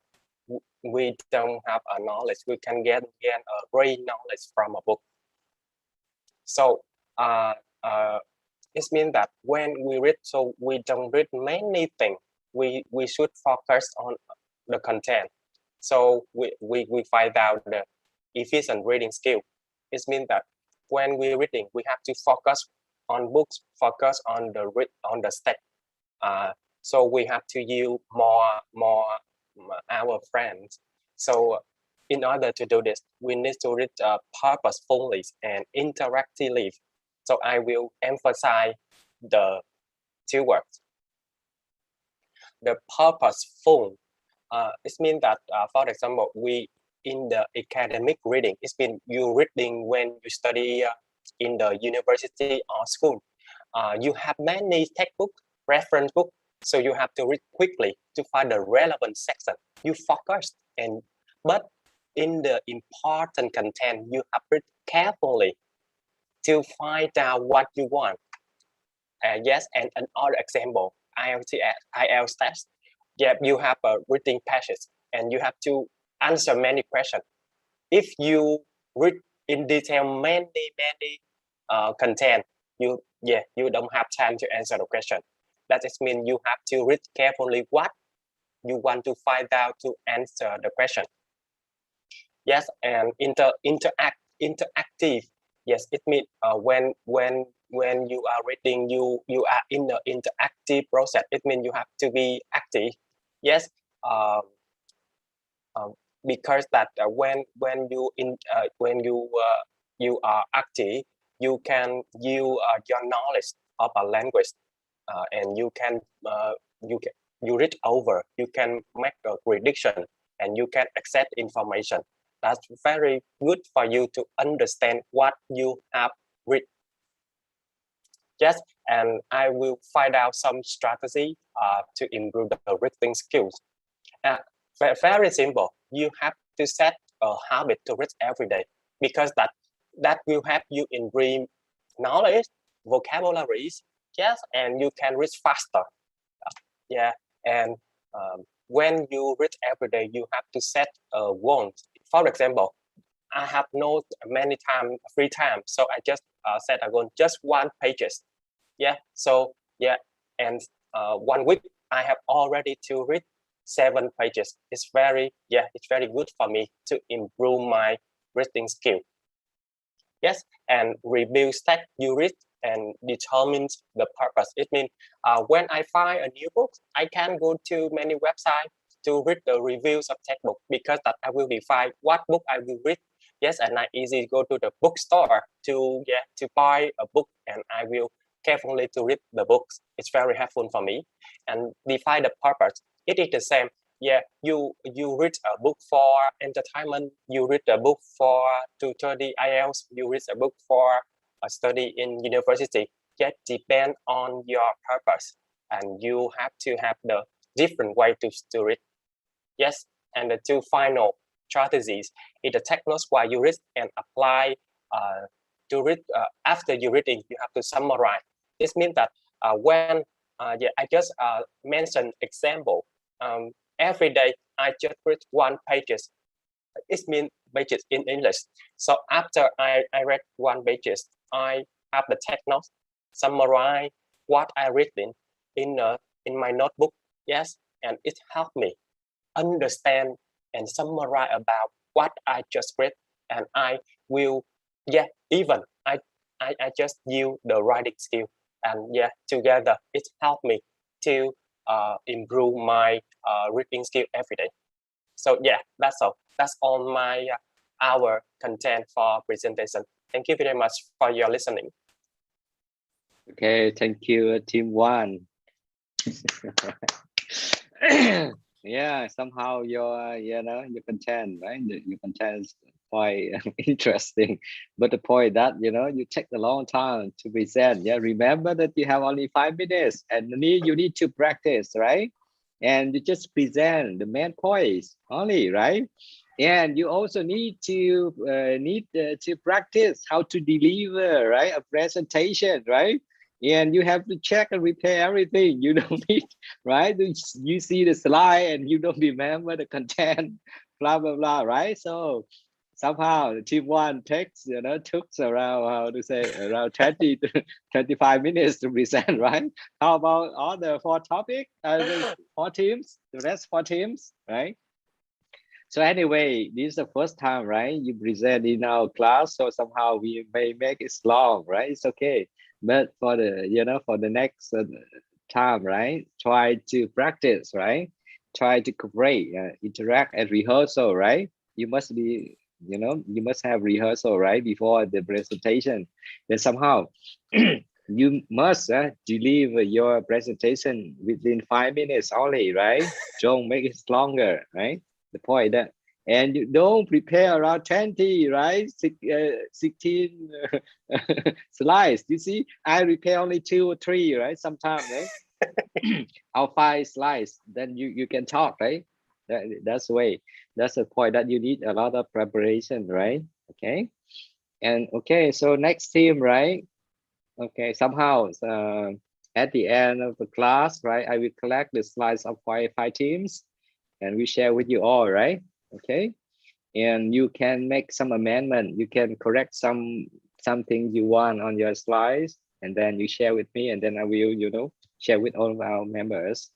S11: we don't have a knowledge. We can gain a great knowledge from a book. So it means that when we read, so we don't read many things. We should focus on the content. So we find out the efficient reading skill. It means that when we're reading, we have to focus on books, focus on the text. So we have to use more our friends. So in order to do this, we need to read purposefully and interactively. So I will emphasize the two words. The purposeful. It means that, for example, we in the academic reading, it's been you reading when you study in the university or school. You have many textbook, reference book, so you have to read quickly to find the relevant section. You focus, but in the important content, you have to read carefully to find out what you want. Yes, and another example, IELTS test. Yeah, you have a reading passage and you have to answer many questions. If you read in detail many content, you don't have time to answer the question. That just means you have to read carefully what you want to find out to answer the question. Yes, and interactive. Yes, it means when you are reading, you are in the interactive process. It means you have to be active. Yes, because that when you are active, you can use your knowledge of a language, and you read over, you can make a prediction, and you can accept information. That's very good for you to understand what you have read. Yes, and I will find out some strategy to improve the reading skills. Very simple. You have to set a habit to read every day, because that will help you improve knowledge, vocabularies. Yes, and you can read faster. Yeah, and when you read every day, you have to set a goal. For example, I have no many free time, so I just set a goal, just 1 pages. Yeah, so yeah, and 1 week I have already to read 7 pages. It's very good for me to improve my reading skill. Yes, and review text you read and determines the purpose. It means when I find a new book, I can go to many websites to read the reviews of textbook, because that I will define what book I will read. Yes, and I easily go to the bookstore to buy a book, and I will carefully to read the books. It's very helpful for me. And define the purpose. It is the same. Yeah, you read a book for entertainment, you read a book to study IELTS, you read a book for a study in university. That depend on your purpose, and you have to have the different way to read. Yes, and the 2 final strategies is the techniques while you read and apply to read. After you reading, you have to summarize. This means that when I just mentioned example. Every day I just read 1 pages. It means pages in English. So after I read 1 pages, I have the text notes, summarize what I read in my notebook. Yes, and it helped me understand and summarize about what I just read, and I will even I just use the writing skill, and together it helped me to improve my reading skill every day. So that's all. That's all my our content for presentation. Thank you very much for your listening.
S12: Okay, thank you, team 1. Yeah, somehow your content, right? Your content is quite interesting, but the point that you take a long time to present. Yeah, remember that you have only 5 minutes, and you need to practice, right? And you just present the main points only, right? And you also need to practice how to deliver, right, a presentation, right? And you have to check and repair everything. You don't need, right? You see the slide and you don't remember the content, blah blah blah, right? So somehow team 1 took around around 20 to 25 minutes to present, right? How about all the 4 topics, the 4 teams, the rest 4 teams, right? So anyway, this is the first time, right? You present in our class, so somehow we may make it long, right? It's okay. But for the for the next time, right? Try to practice, right? Try to cooperate, interact, and rehearsal, right? You must be You know, you must have rehearsal, right, before the presentation. Then somehow you must deliver your presentation within 5 minutes only, right? Don't make it longer, right? The point that, and you don't prepare around 20, right? 16 slides. You see, I prepare only 2 or 3, right? Sometimes, right? I'll 5 slides, then you can talk, right? That's the way. That's the point that you need a lot of preparation, right? Okay. And okay, so next team, right? Okay, somehow at the end of the class, right, I will collect the slides of five teams and we share with you all, right? Okay. And you can make some amendment. You can correct something you want on your slides, and then you share with me, and then I will, you know, share with all of our members.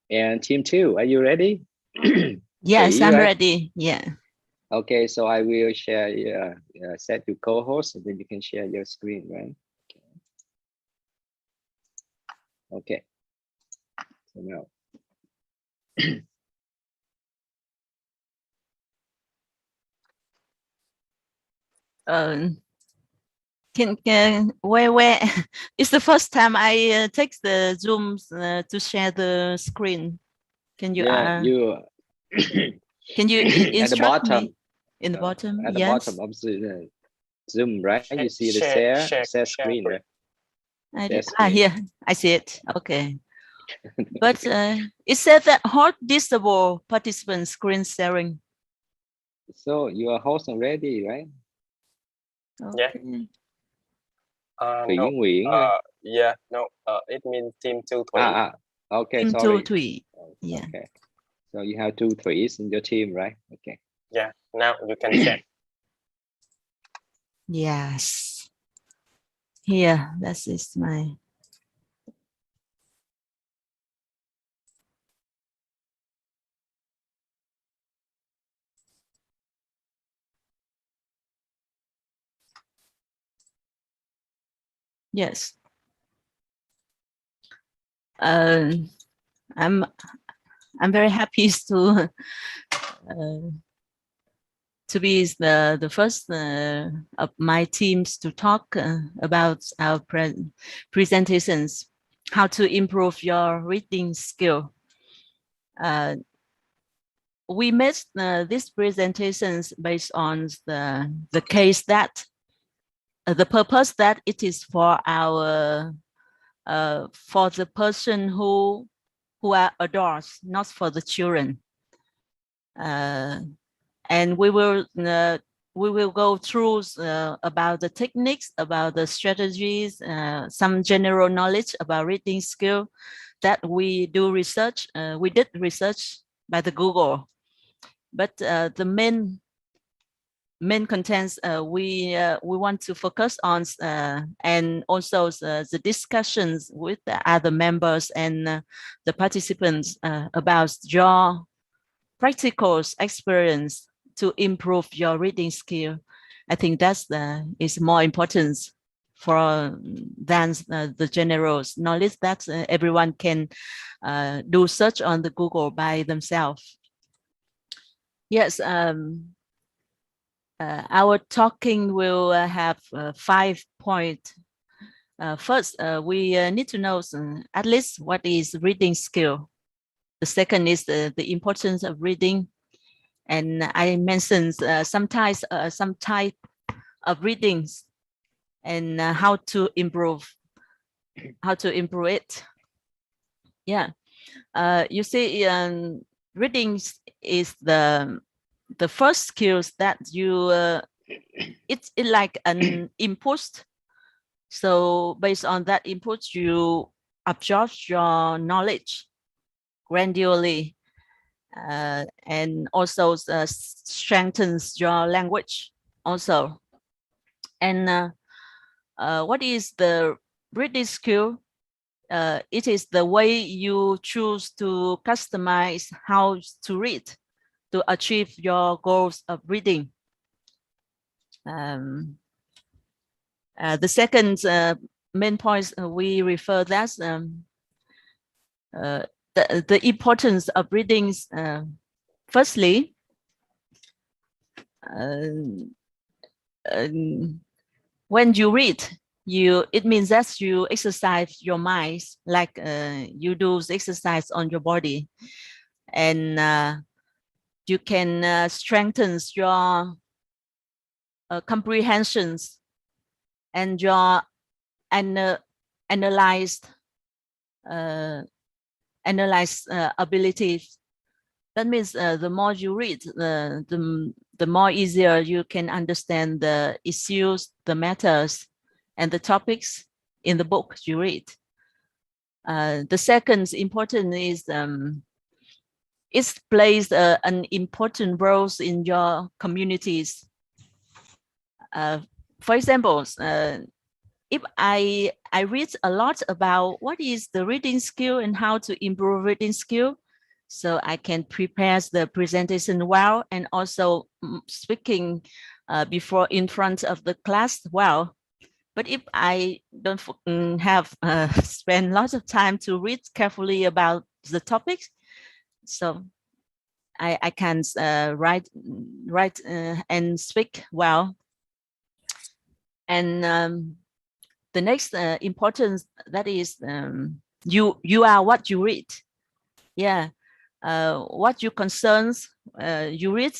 S12: And team 2, are you ready?
S4: Yes,
S12: Three,
S4: I'm
S12: right?
S4: ready. Yeah.
S12: Okay, so I will share, set your co-host, and then you can share your screen, right? Okay. So now.
S4: Where it's the first time I take the Zoom to share the screen. Can you can you
S12: at the
S4: instruct
S12: bottom,
S4: me in the bottom?
S12: at the
S4: Yes.
S12: bottom of the Zoom, right? You see the share screen, right?
S4: Here I see it. Okay. But it said that hot disable participant screen sharing.
S12: So you are host already, right?
S11: Yeah.
S4: Okay.
S11: No. Yeah. No. It means team 2, 3.
S12: Okay.
S4: Team
S12: Sorry.
S4: 2, 3. Yeah.
S12: Okay. So you have 2 3s in your team, right? Okay.
S11: Yeah. Now you can check.
S4: Yes. Here, that is my. Yes. I'm very happy to be the first of my teams to talk about our presentations, how to improve your reading skill. We made these presentations based on the case that the purpose that it is for our for the person who are adults, not for the children. And we will go through about the techniques, about the strategies, some general knowledge about reading skill that we do research. We did research by the Google, but the main contents we want to focus on, and also the discussions with the other members and the participants about your practical experience to improve your reading skill. I think that's is more important for than the general knowledge that everyone can do search on the Google by themselves. Yes, our talking will have 5 points. First, we need to know at least what is reading skill. The second is the importance of reading. And I mentioned some type of readings and how to improve it. Yeah, you see, reading is the first skills that you it's like an input. So based on that input, you absorb your knowledge gradually. And also strengthens your language also. And what is the reading skill? It is the way you choose to customize how to read to achieve your goals of reading. The second main point we refer that the importance of readings. Firstly, when you read, it means that you exercise your mind, like you do exercise on your body, and you can strengthen your comprehensions and your analyze abilities. That means the more you read, the more easier you can understand the issues, the matters, and the topics in the book you read. The second important is it plays an important role in your communities. For example, if I read a lot about what is the reading skill and how to improve reading skill, so I can prepare the presentation well and also speaking before in front of the class well. But if I don't have spend lots of time to read carefully about the topics, so I can write and speak well. And the next importance, that is you are what you read. Yeah, what you concerns you read,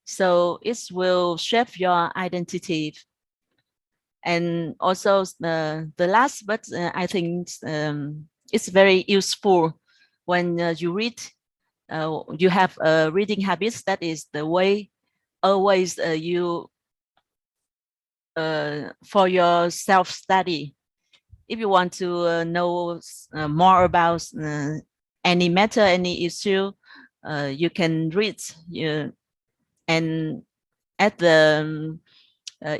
S4: so it will shape your identity. And also the last, but I think it's very useful when you read. You have reading habits. That is the way always you for your self-study. If you want to know more about any matter, any issue, you can read. And at the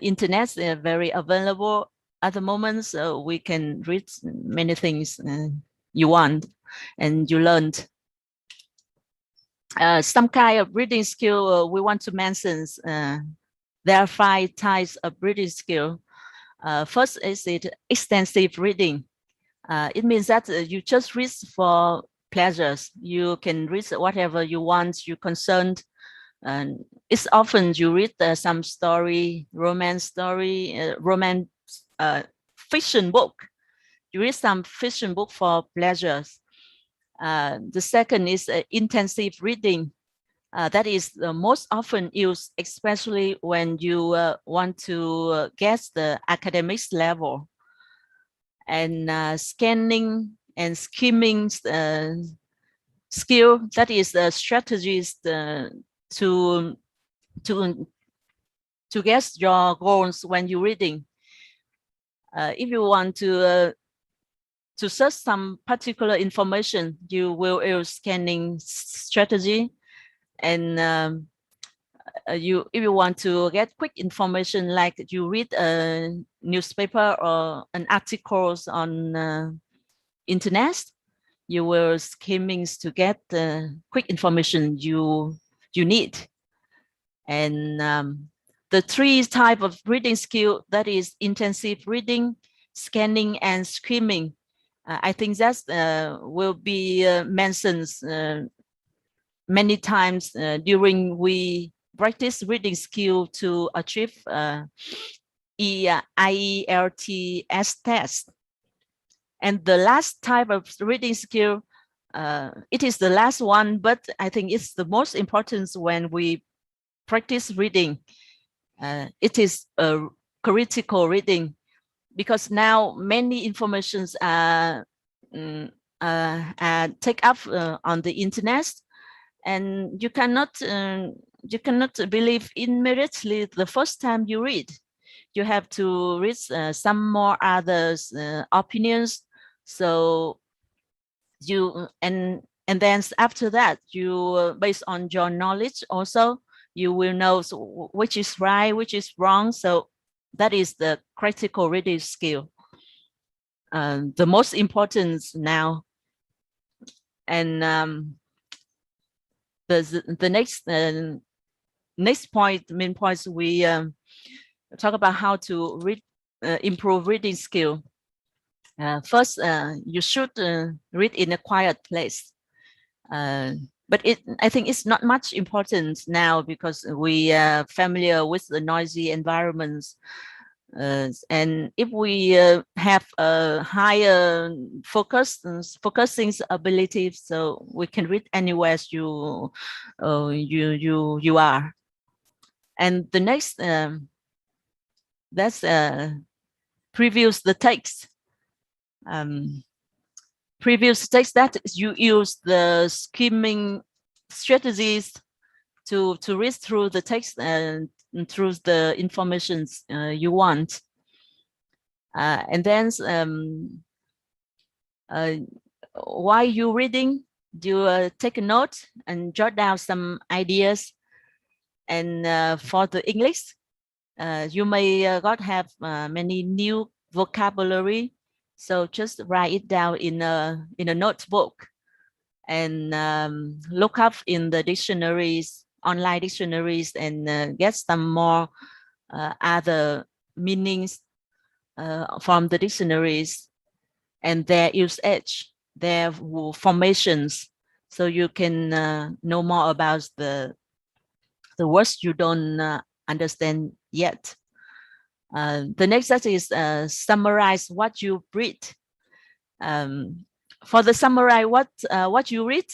S4: internet, they're very available at the moment, so we can read many things you want and you learned. Some kind of reading skill we want to mention. There are 5 types of reading skill. First is extensive reading. It means that you just read for pleasures. You can read whatever you want, you're concerned. And it's often you read some story, romance fiction book. You read some fiction book for pleasures. The second is intensive reading. That is the most often used, especially when you want to get the academics level. And scanning and skimming skill, that is the strategies to get your goals when you're reading. If you want to search some particular information, you will use scanning strategy. And if you want to get quick information, like you read a newspaper or an articles on internet, you will skimming to get the quick information you need. And the 3 type of reading skill, that is intensive reading, scanning, and skimming. I think that will be mentioned many times during we practice reading skill to achieve IELTS test. And the last type of reading skill, it is the last one, but I think it's the most important when we practice reading. It is critical reading, because now many informations are take up on the internet, and you cannot believe immediately the first time you read. You have to read some more others opinions. So you and then after that, you based on your knowledge also, you will know which is right, which is wrong. So that is the critical reading skill, the most important now. And the next point, main points, we talk about how to read, improve reading skill. First, you should read in a quiet place. but I think it's not much important now because we are familiar with the noisy environments. And if we have a higher focusing ability, so we can read anywhere you are. And the next, that's previews the text. Previous text that you use the skimming strategies to read through the text and through the informations you want. And then while you're reading, you take a note and jot down some ideas. And for the English, you may have many new vocabulary. So just write it down in a notebook and look up in the dictionaries, online dictionaries, and get some more other meanings from the dictionaries and their usage, their formations, so you can know more about the words you don't understand yet. The next step is summarize what you read. For the summarize what you read,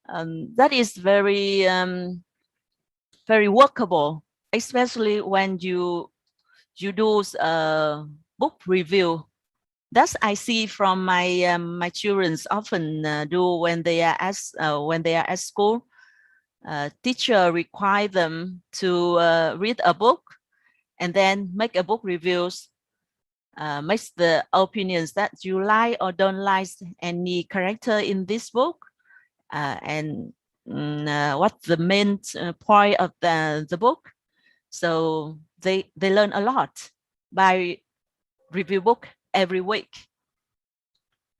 S4: that is very very workable, especially when you do book review. That's I see from my my children often do when they are at school. Teacher require them to read a book and then make a book reviews, makes the opinions that you like or don't like any character in this book, and what's the main point of the book. So they learn a lot by review book every week.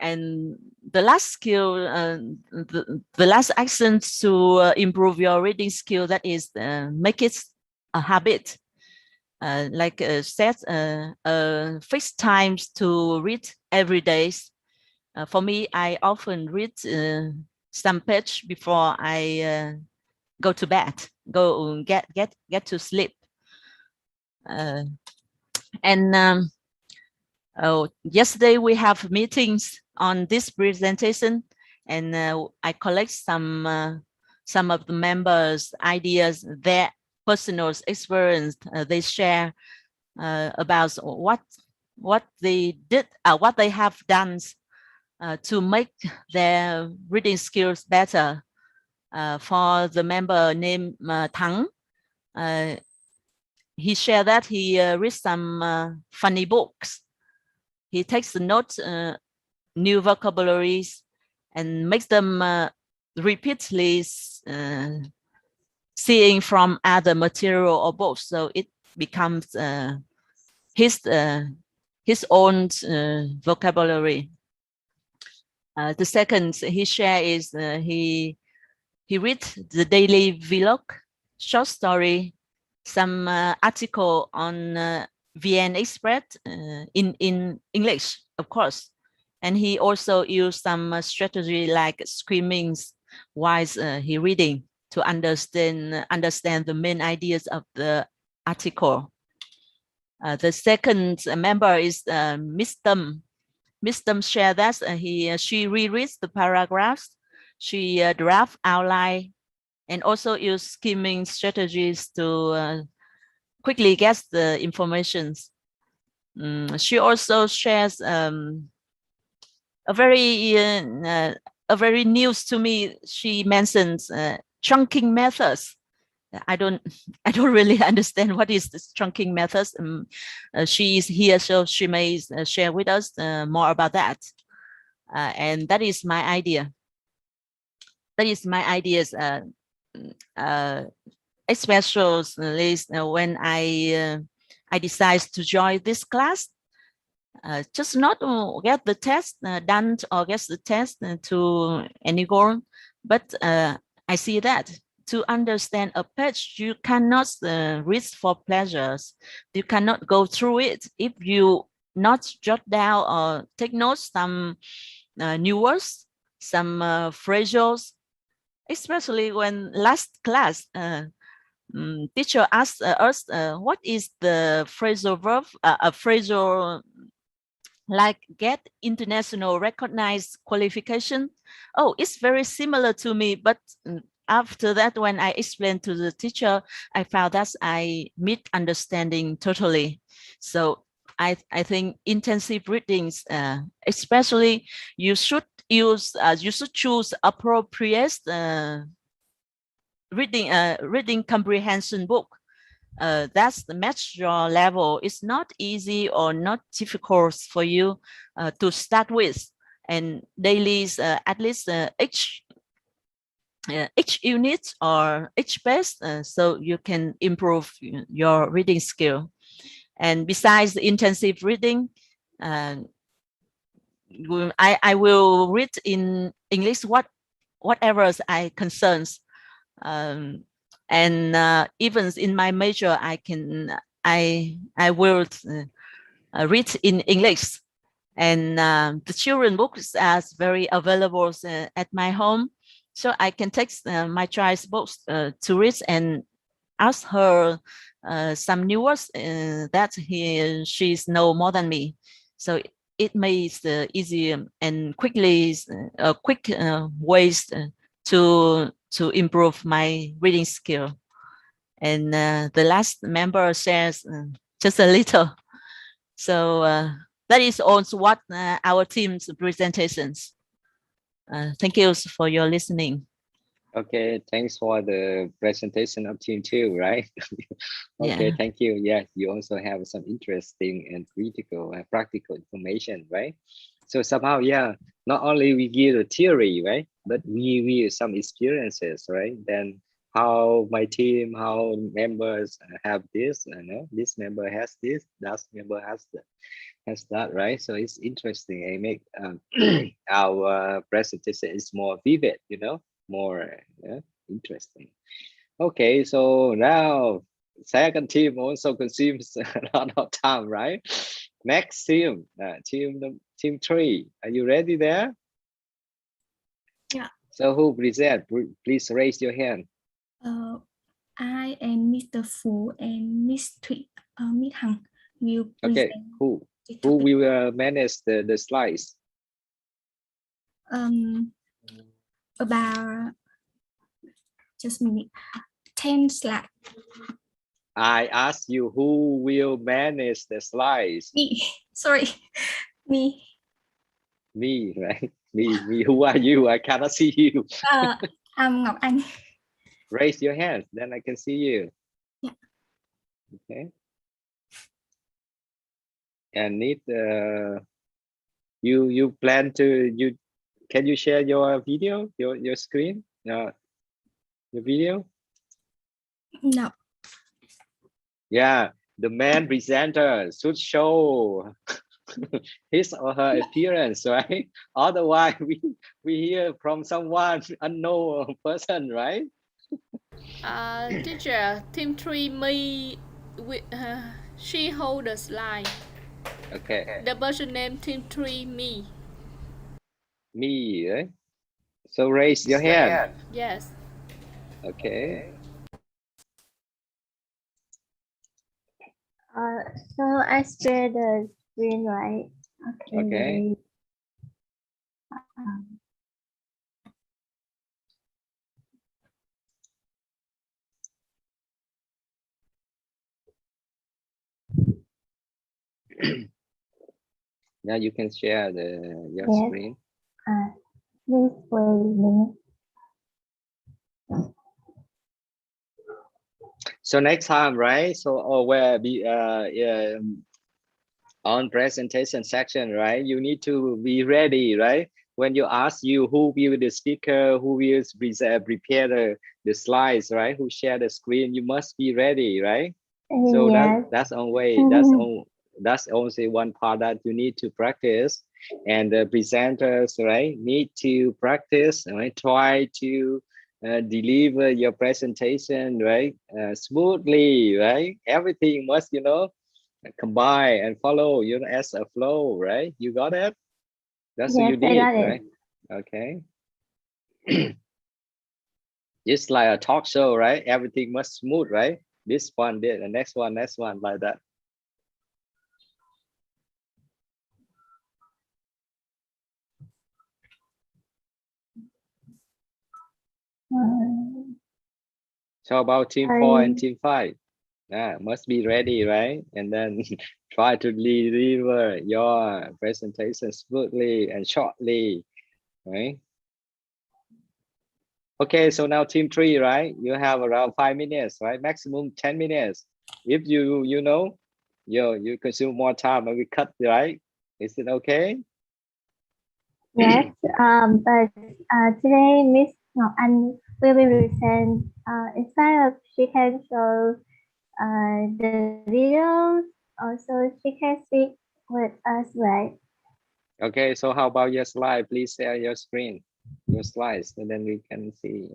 S4: And the last skill, the last action to improve your reading skill, that is make it a habit. Like set fixed times to read every day. For me, I often read some page before I go to bed, get to sleep. Yesterday we have meetings on this presentation, and I collect some of the members' ideas, their personal experience. They share about what they did, what they have done to make their reading skills better. For the member named Thắng, he shared that he reads some funny books. He takes the notes, new vocabularies, and makes them repeatedly seeing from other material or books, so it becomes his own vocabulary. The second he share is he reads the daily vlog, short story, some article on VN Express in English, of course. And he also used some strategy like screaming while he reading to understand the main ideas of the article. The second member is Miss Tâm. Miss Tâm shared that she rereads the paragraphs, she draft outline, and also use skimming strategies to quickly get the information. She also shares a very news to me. She mentions chunking methods. I don't really understand what is this chunking methods. She is here, so she may share with us more about that. And that is my idea. That is my ideas. Especially when I decide to join this class, just not to get the test done or get the test to any goal, but I see that to understand a page, you cannot read for pleasures. You cannot go through it if you not jot down or take notes some new words, some phrases, especially when last class, teacher asked us what is the phrasal verb, a phrasal like get international recognized qualification. Oh, it's very similar to me, but after that, when I explained to the teacher, I found that I misunderstanding totally. So I think intensive readings, especially you should choose appropriate reading comprehension book. That's the match your level. It's not easy or not difficult for you to start with, and daily at least each unit or each page, so you can improve your reading skill. And besides the intensive reading, I will read in English whatever I concerns. And even in my major, I will read in English. And the children books are very available at my home, so I can take my child's books to read and ask her some new words that she's know more than me. So it makes easy and quickly quick ways to improve my reading skill. And the last member shares just a little. So that is also what our team's presentations. Thank you for your listening.
S12: Okay, thanks for the presentation of team 2, right? Okay,
S4: Yeah.
S12: thank you. Yeah, you also have some interesting and critical and practical information, right? So somehow, yeah, not only we give the theory, right, but we some experiences, right? Then how my team, how members have this, this member has this, that member has that, right? So it's interesting. I make our presentation is more vivid, more interesting. Okay, so now second team also consumes a lot of time, right? Next team, team 3. Are you ready there?
S14: Yeah.
S12: So who present? Please raise your hand.
S14: I and Mr. Fu and Miss Hằng will present.
S12: Okay, who will manage the slides?
S14: About just a minute. 10 slides.
S12: I asked you who will manage the slides.
S14: Me. Sorry. Me.
S12: Me, right? Me. Who are you? I cannot see you.
S14: I'm Ngọc Anh.
S12: Raise your hand, then I can see you.
S14: Yeah.
S12: Okay. And need you plan to can you share your video, your screen, your video?
S14: No.
S12: Yeah, the man presenter should show his or her appearance, right? Otherwise, we hear from someone unknown person, right?
S15: Teacher, team 3 me, she hold the slide.
S12: Okay.
S15: The person name team 3 me.
S12: Me, right? So raise your hand.
S15: Yes.
S12: Okay.
S16: So I share the screen, right?
S12: Okay. Now you can share your screen.
S16: Please wait a minute.
S12: So next time, right? So where be on presentation section, right? You need to be ready, right? When you ask you who will be the speaker, who will prepare the slides, right? Who share the screen, you must be ready, right? So
S16: Yes.
S12: that's on way. That's also one part that you need to practice, and the presenters, right, need to practice, right? Try to deliver your presentation, right, smoothly, right? Everything must, combine and follow, as a flow, right? You got it? That's what
S16: Yes,
S12: you
S16: I
S12: did,
S16: got it.
S12: right? Okay. It's like a talk show, right? Everything must smooth, right? This one, the next one, like that. So about team 4 and team 5, must be ready, right? And then try to deliver your presentation smoothly and shortly, right? Okay, so now team 3, right? You have around 5 minutes, right? Maximum 10 minutes. If you know, you consume more time and we cut, right? Is it okay?
S16: Yes, but today Miss Ngọc Anh will be present. Instead of she can show the videos, also she can speak with us, right?
S12: Okay, so how about your slide? Please share your screen, your slides, and then we can see.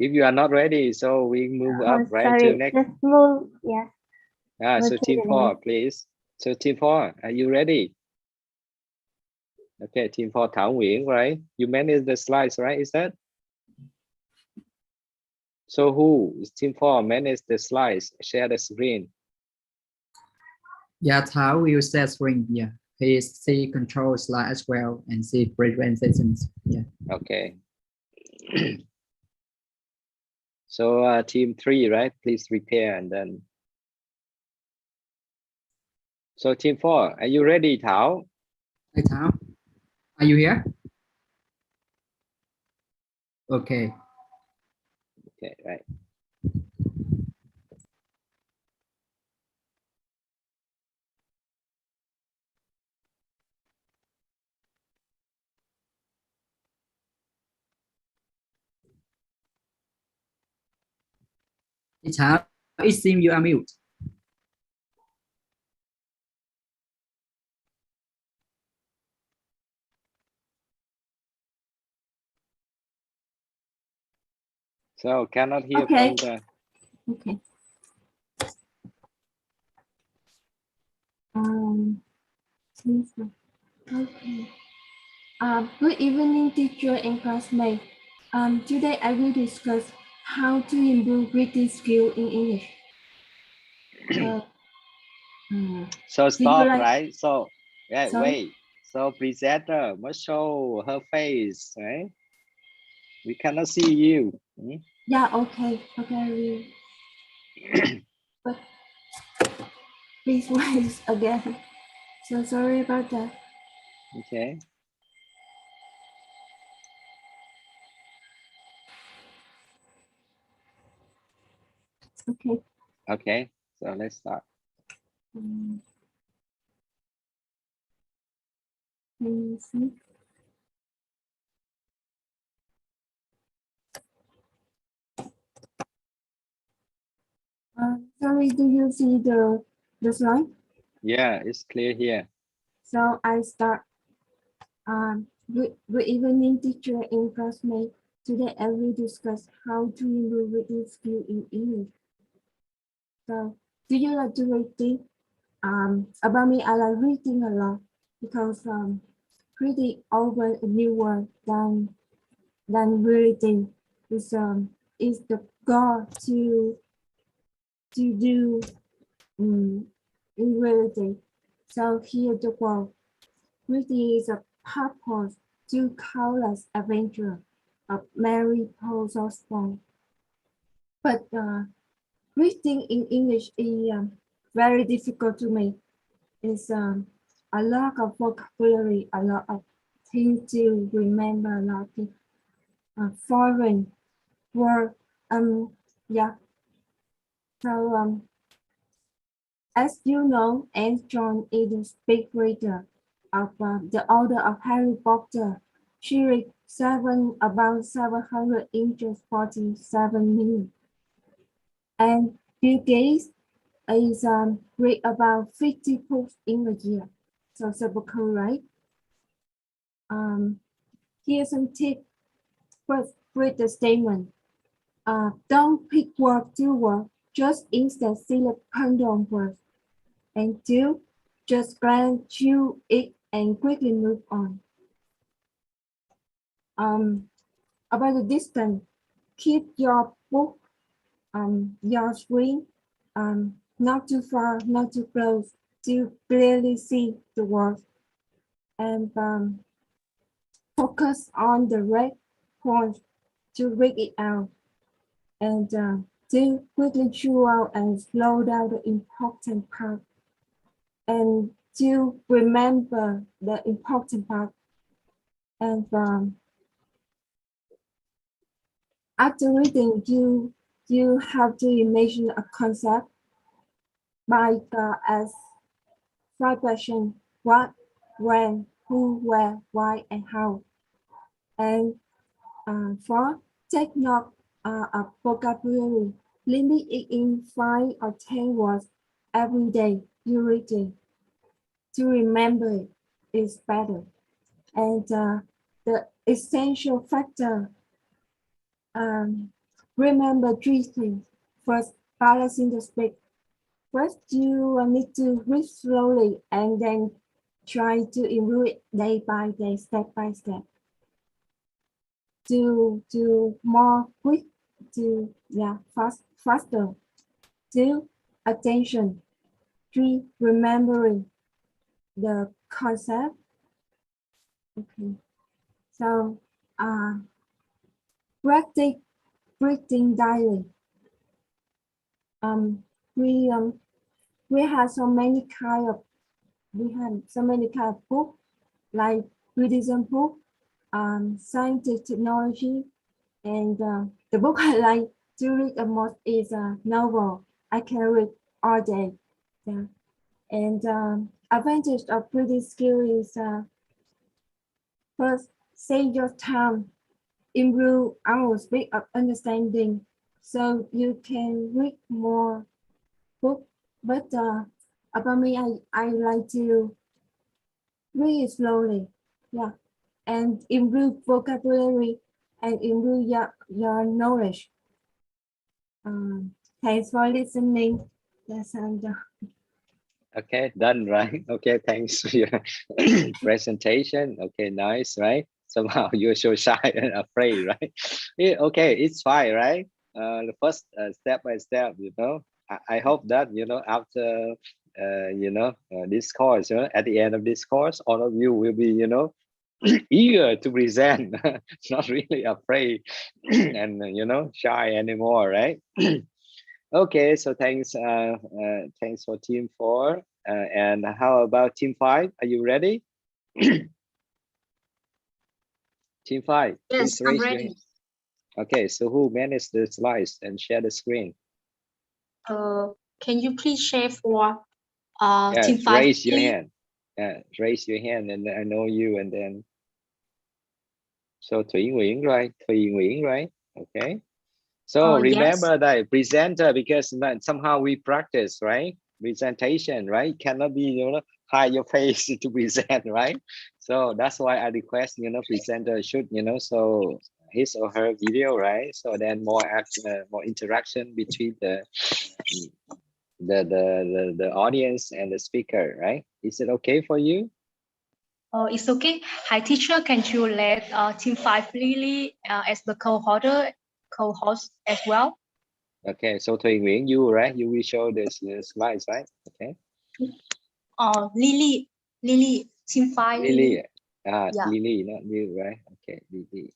S12: If you are not ready, so we move up right to next.
S16: Just move, yes.
S12: So team 4, please. So team 4, are you ready? Okay, team 4, Thảo Nguyễn, right? You manage the slides, right? Is that? So who is team 4 manage the slides, share the screen?
S17: Yeah, Thảo will share screen. Yeah, he see control slide as well and see presentations. Yeah.
S12: Okay. So team 3, right? Please prepare and then. So team 4, are you ready, Thảo?
S17: Hey, Thảo, are you here? Okay.
S12: Okay, right.
S17: Hey, Thảo, it seems you are mute.
S12: So cannot hear
S10: Okay.
S12: from the.
S10: Okay. Okay. Good evening, teacher and classmates. Today I will discuss how to improve reading skill in English.
S12: So stop,
S10: like,
S12: right? So yeah,
S10: sorry?
S12: wait. So presenter must show her face, right? We cannot see you.
S10: Yeah, okay. Okay, I will. But please wait again. So sorry about that.
S12: Okay.
S10: Okay.
S12: Okay. So let's start.
S10: Let me see. Sorry, do you see the slide?
S12: Yeah, it's clear here.
S10: So I start. Good evening, teacher and classmates. Today I will discuss how to improve reading skill in English. So, do you like to reading? About me, I like reading a lot because reading over a new word than reading is the goal to do in reality. So here the quote: reading is a purpose to countless adventure of Mary Paul Osborne. But reading in English is very difficult to me. It's a lot of vocabulary, a lot of things to remember, a lot of foreign word. Yeah. So as you know, Anne John is a big reader of the author of Harry Potter. She read about 747 million. And Bill Gates is read about 50 books in a year. So super cool, right? Here's some tips. First, read the statement.
S16: Don't pick word to word, just instead select random words. And 2, just glance through it and quickly move on. About the distance, keep your book, your screen, not too far, not too close, to clearly see the words. And focus on the red point to read it out. And 2, quickly chew out and slow down the important part. And 2, remember the important part. And after reading, you have to imagine a concept by as 5 questions: what, when, who, where, why, and how. And 4, take note of vocabulary. Limit it in 5 or 10 words every day you read it. To remember it is better. And the essential factor, remember 3 things. First, balancing the speed. First, you need to read slowly and then try to improve it day by day, step by step. To more quick, to faster. 2, attention. 3, remembering the concept. Okay, so practice reading daily. We have so many kind of book, like Buddhism book, scientific technology, and the book I like to read the most is a novel. I can read all day. Yeah. And advantage of reading skill is first, save your time, improve our speed of understanding, so you can read more book. But about me, I like to read slowly, yeah, and improve vocabulary and improve your knowledge. Thanks for listening. Yes, I'm done.
S12: Okay, done, right? Okay, thanks for your presentation. Okay, nice, right? Somehow you're so shy and afraid, right? Yeah, okay, it's fine, right? The first step by step, I hope that, after, this course, at the end of this course, all of you will be, eager to present, not really afraid and, shy anymore, right? Okay, so thanks for team 4. And how about team 5? Are you ready? Team 5,
S9: Yes,
S12: please
S9: I'm
S12: raise your
S9: ready.
S12: hand. Okay, so who managed the slides and share the screen?
S9: Can you please share for
S12: Yes,
S9: team 5,
S12: raise your
S9: please?
S12: hand. Raise your hand and I know you, and then so Thủy Nguyễn, right? Thủy Nguyễn, right? Okay. So remember
S9: Yes.
S12: that presenter, because somehow we practice, right? Presentation, right? Cannot be, hide your face to present, right? So that's why I request, presenter should, so his or her video, right? So then more interaction between the audience and the speaker, right? Is it okay for you?
S9: It's okay. Hi, teacher. Can you let team 5 Lily as the co-host as well?
S12: Okay, so Thùy Nguyễn, you, right? You will show the slides, right? Okay.
S9: Lily, team 5.
S12: Lily.
S9: Yeah.
S12: Lily, not you, right? Okay, Lily.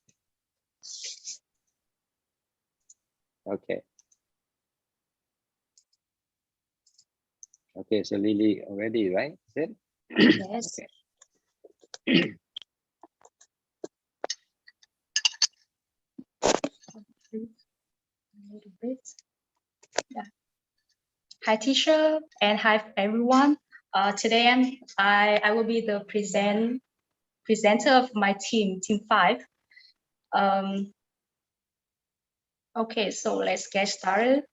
S12: Okay. Okay, so Lily already, right? Is it?
S9: Yes.
S12: Okay.
S9: A little bit. Yeah. Hi, teacher, and hi, everyone. Today I will be the presenter of my team 5. Okay, so let's get started.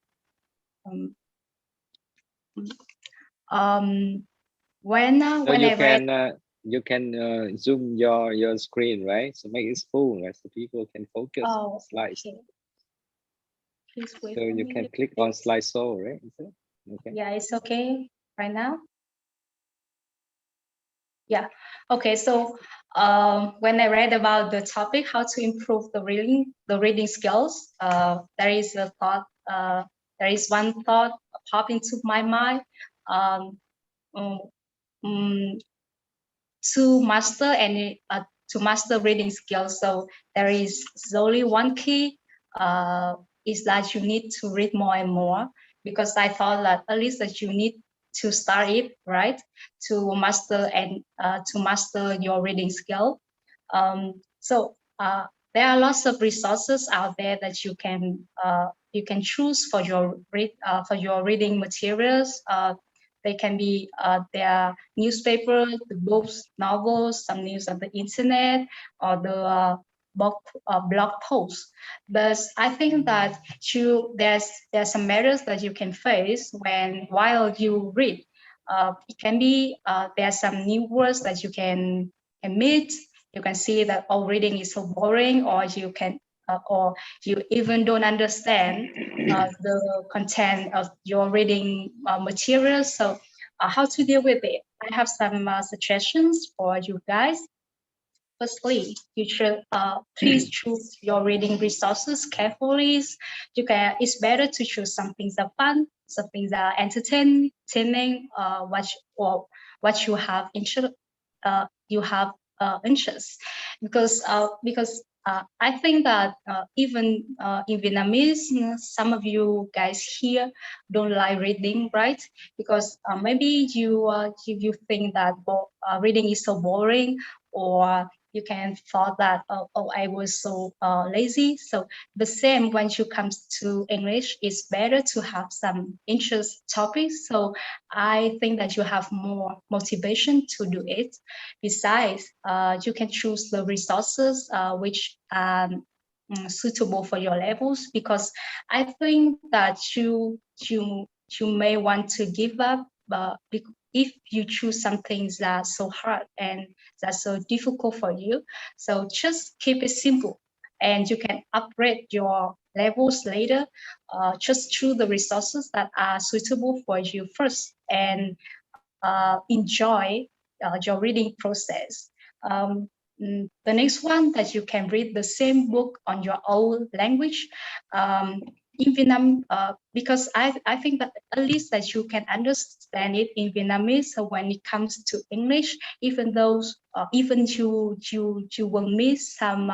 S9: Whenever
S12: you can zoom your screen, right? So make it full, right? So people can focus on the slides.
S9: Okay.
S18: Please wait
S12: So
S18: for
S12: you
S18: me.
S12: can click on slideshow, right? Is it? Okay.
S18: Yeah, it's okay right now. Yeah. Okay. So when I read about the topic, how to improve the reading skills, there is a thought. There is one thought pop into my mind. Um, um, um, to master to master reading skills. So there is only one key. Is that you need to read more and more, because I thought that at least that you need to start it, right, to master to master your reading skill. So there are lots of resources out there that you can choose for your reading materials. They can be their newspaper, the books, novels, some news on the internet, or the blog posts. But I think that there's some matters that you can face while you read. It can be there are some new words that you can meet. You can see that reading is so boring, or or you even don't understand the content of your reading materials. So how to deal with it? I have some suggestions for you guys. Firstly, you should please choose your reading resources carefully. It's better to choose some things that are fun, some things that are entertaining, what you have interest, because I think that even in Vietnamese, some of you guys here don't like reading, right? Because maybe you think that reading is so boring, or you can thought that I was so lazy. So the same when you comes to English, it's better to have some interest topics. So I think that you have more motivation to do it. Besides, you can choose the resources which are suitable for your levels, because I think that you may want to give up if you choose some things that are so hard and that's so difficult for you. So just keep it simple, and you can upgrade your levels later. Just choose the resources that are suitable for you first, and enjoy your reading process. The next one, that you can read the same book on your own language. In Vietnam, because I think that at least that you can understand it in Vietnamese. So when it comes to English, even though even you will miss some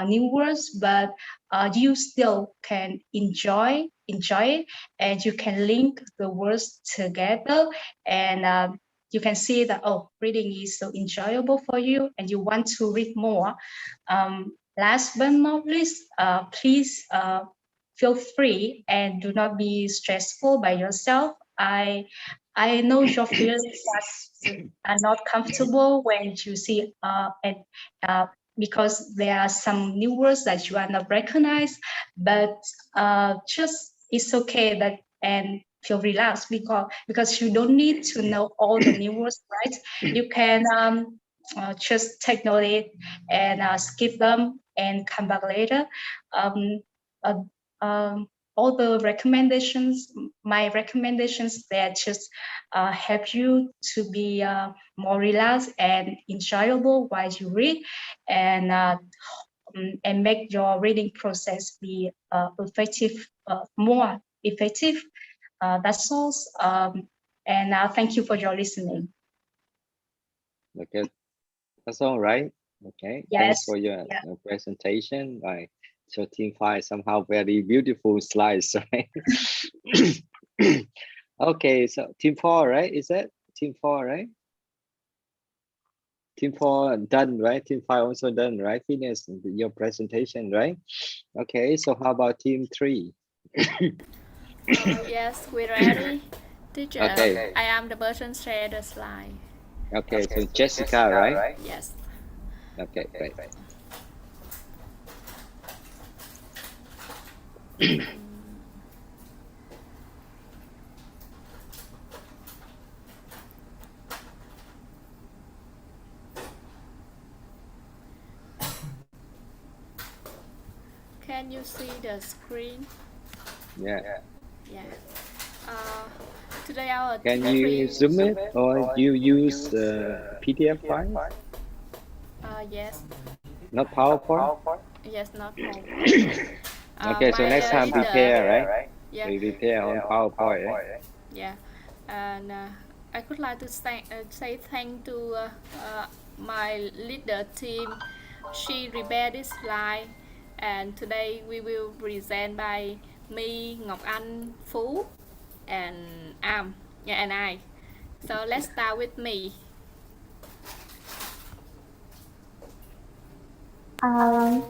S18: new words, but you still can enjoy it, and you can link the words together, and you can see that reading is so enjoyable for you, and you want to read more. Last but not least, please feel free and do not be stressful by yourself. I know your feelings are not comfortable when you see because there are some new words that you are not recognize, but just it's okay that, and feel relaxed, because you don't need to know all the new words, right? You can just take note of it and skip them and come back later. All the recommendations, my recommendations, that just help you to be more relaxed and enjoyable while you read, and make your reading process be more effective. That's all. And thank you for your listening.
S12: Okay, that's all right. Okay,
S18: yes.
S12: Thanks for your presentation. Right. So Team 5 somehow very beautiful slides, right? Okay, so Team 4, right? Is that Team 4, right? Team 4 done, right? Team 5 also done, right? Finished your presentation, right? Okay, so how about Team 3?
S15: Yes, we're ready. Teacher,
S12: Okay.
S15: I am the person share the slide.
S12: Okay, so Jessica, right?
S15: Yes.
S12: Okay, great.
S15: Can you see the screen?
S12: Yeah.
S15: Yeah. Today our
S12: Can you zoom it or you use PDF file?
S15: Yes.
S12: Not PowerPoint?
S15: Yes, not PowerPoint.
S12: Okay, so next time prepare, right?
S15: Yeah.
S12: We prepare on PowerPoint, right?
S15: Yeah, and I would like to say thank to my leader team. She prepared this slide, and today we will present by me, Ngọc Anh, Phú, and and I. So let's start with me.
S16: Hello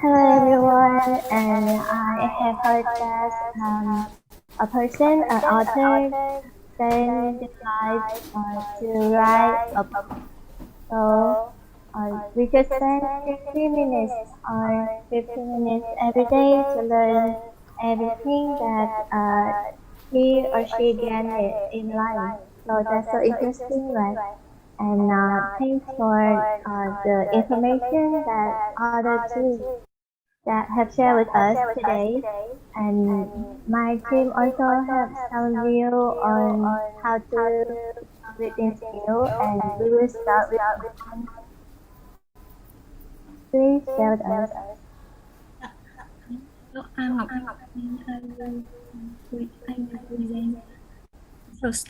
S16: everyone, and I have heard that a person, an author, send the slides to write a book. So we just spend 50 minutes or 15 minutes every day to learn everything that he or she gained in life. So that's so interesting, right? And thanks for the information that other tools that have shared with us today. And my team also have some view on how to reading skill, and we will start with one. Please share with us.
S14: I'm Ngọc Anh, and I will present first.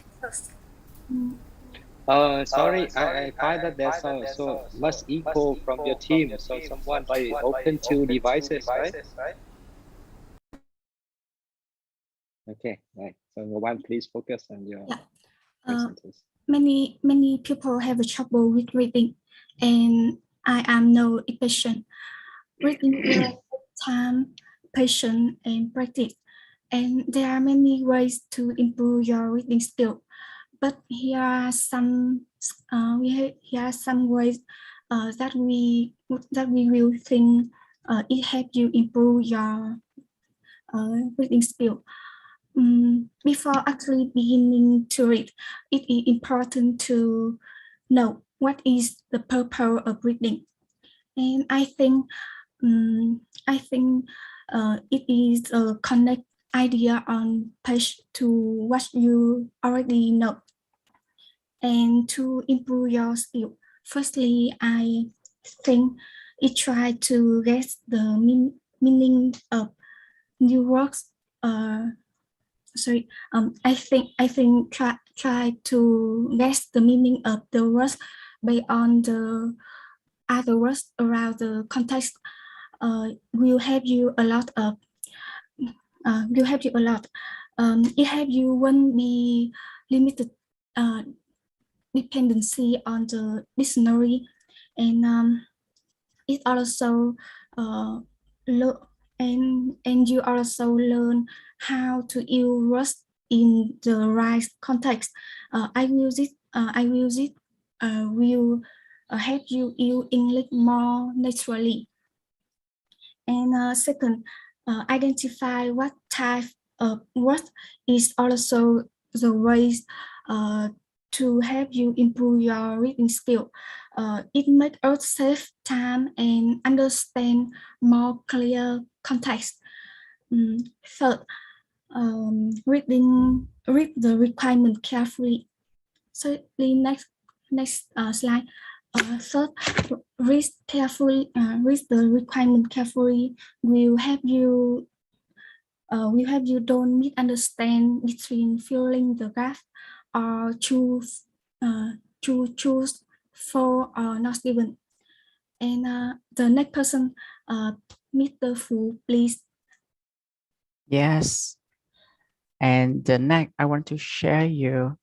S12: Sorry, I find that there's so much echo from your team. So someone by open two devices, right? Okay, right. So one, please focus on your presentation.
S14: Many people have trouble with reading, and I am no exception. Reading will take time, patience, and practice, and there are many ways to improve your reading skill. But here are some ways that we will think it help you improve your reading skill. Before actually beginning to read, it is important to know what is the purpose of reading, and I think it is a connect idea on page to what you already know. And to improve your skill, firstly, I think it try to get the meaning of new words. I think try to guess the meaning of the words based on the other words around the context. Will help you a lot. It help you won't be limited dependency on the dictionary, and it also and you also learn how to use words in the right context. I will help you use English more naturally. And second, identify what type of word is also the ways to help you improve your reading skill. It makes us save time and understand more clear context. Third, read the requirement carefully. So the next slide. Third, read the requirement carefully will help you don't misunderstand between filling the graph or choose for or not given. And the next person, Mr. Fu, please.
S8: Yes. And the next I want to share you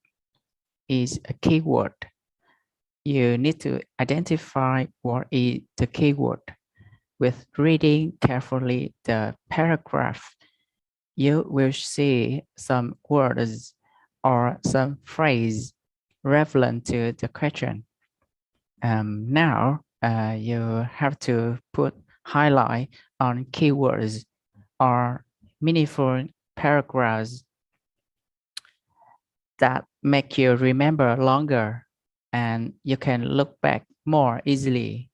S8: is a keyword. You need to identify what is the keyword. With reading carefully the paragraph, you will see some words or some phrase relevant to the question. Now you have to put highlight on keywords or meaningful paragraphs that make you remember longer, and you can look back more easily.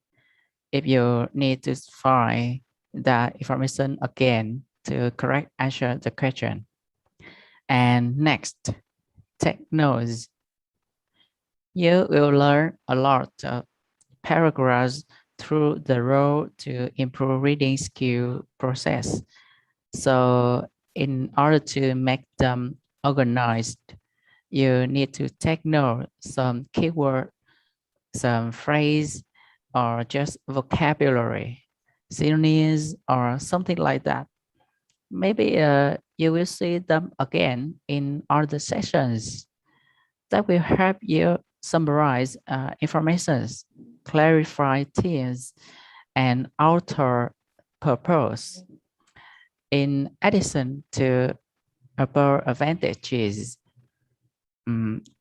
S8: If you need to find that information again, to correct answer the question. And next, take notes. You will learn a lot of paragraphs through the road to improve reading skill process. So in order to make them organized, you need to take note some keyword, some phrase, or just vocabulary, synonyms, or something like that. Maybe you will see them again in other sessions. That will help you summarize information, clarify themes, and alter purpose. In addition to above advantages,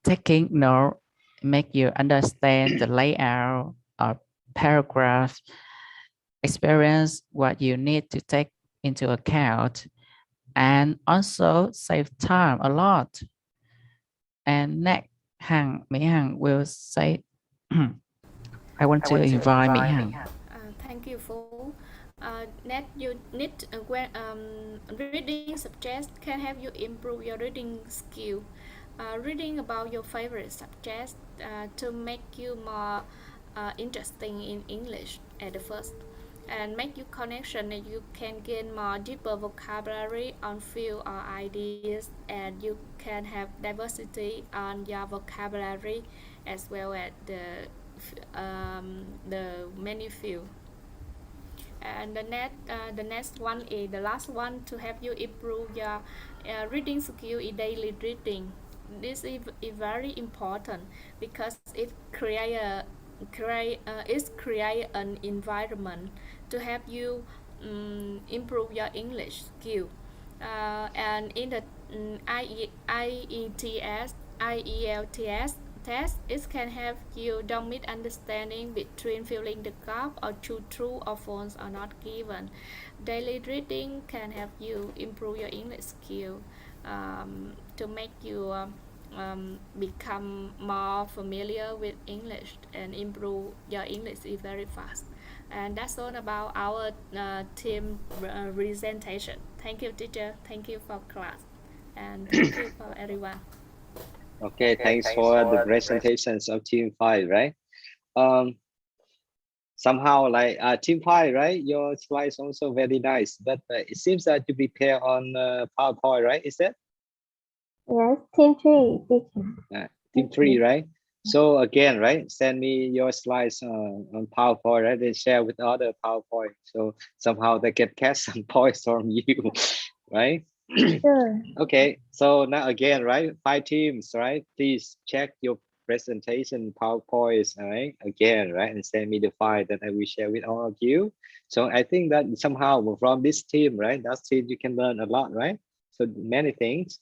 S8: taking note make you understand the layout of paragraph, experience what you need to take into account, and also save time a lot. And next, Mỹ Hằng will say, I want to invite Mỹ Hằng.
S15: Thank you, Phú. Next, you need reading subjects can help you improve your reading skill. Reading about your favorite subjects to make you more interesting in English at the first, and make you connection that you can gain more deeper vocabulary on field or ideas, and you can have diversity on your vocabulary as well as the many field. And the next one is the last one to help you improve your reading skill in daily reading. This is very important because it create an environment to help you improve your English skill. And in the IELTS test, it can help you don't misunderstanding between filling the gap or choose true or false or not given. Daily reading can help you improve your English skill to make you become more familiar with English and improve your English very fast. And that's all about our team presentation. Thank you, teacher. Thank you for class. And thank you for everyone.
S12: Okay, thanks for the presentations of Team 5, right? Somehow like Team 5, right? Your slides also very nice, but it seems that you prepare on PowerPoint, right? Is that?
S16: Yes, Team 3, teacher.
S12: Team 3, right? So again, right? Send me your slides on PowerPoint, right? And share with other PowerPoint. So somehow they can catch some points from you, right?
S16: Sure.
S12: Okay, so now again, right? 5 teams, right? Please check your presentation PowerPoints, right? Again, right? And send me the file that I will share with all of you. So I think that somehow from this team, right? That team you can learn a lot, right? So many things.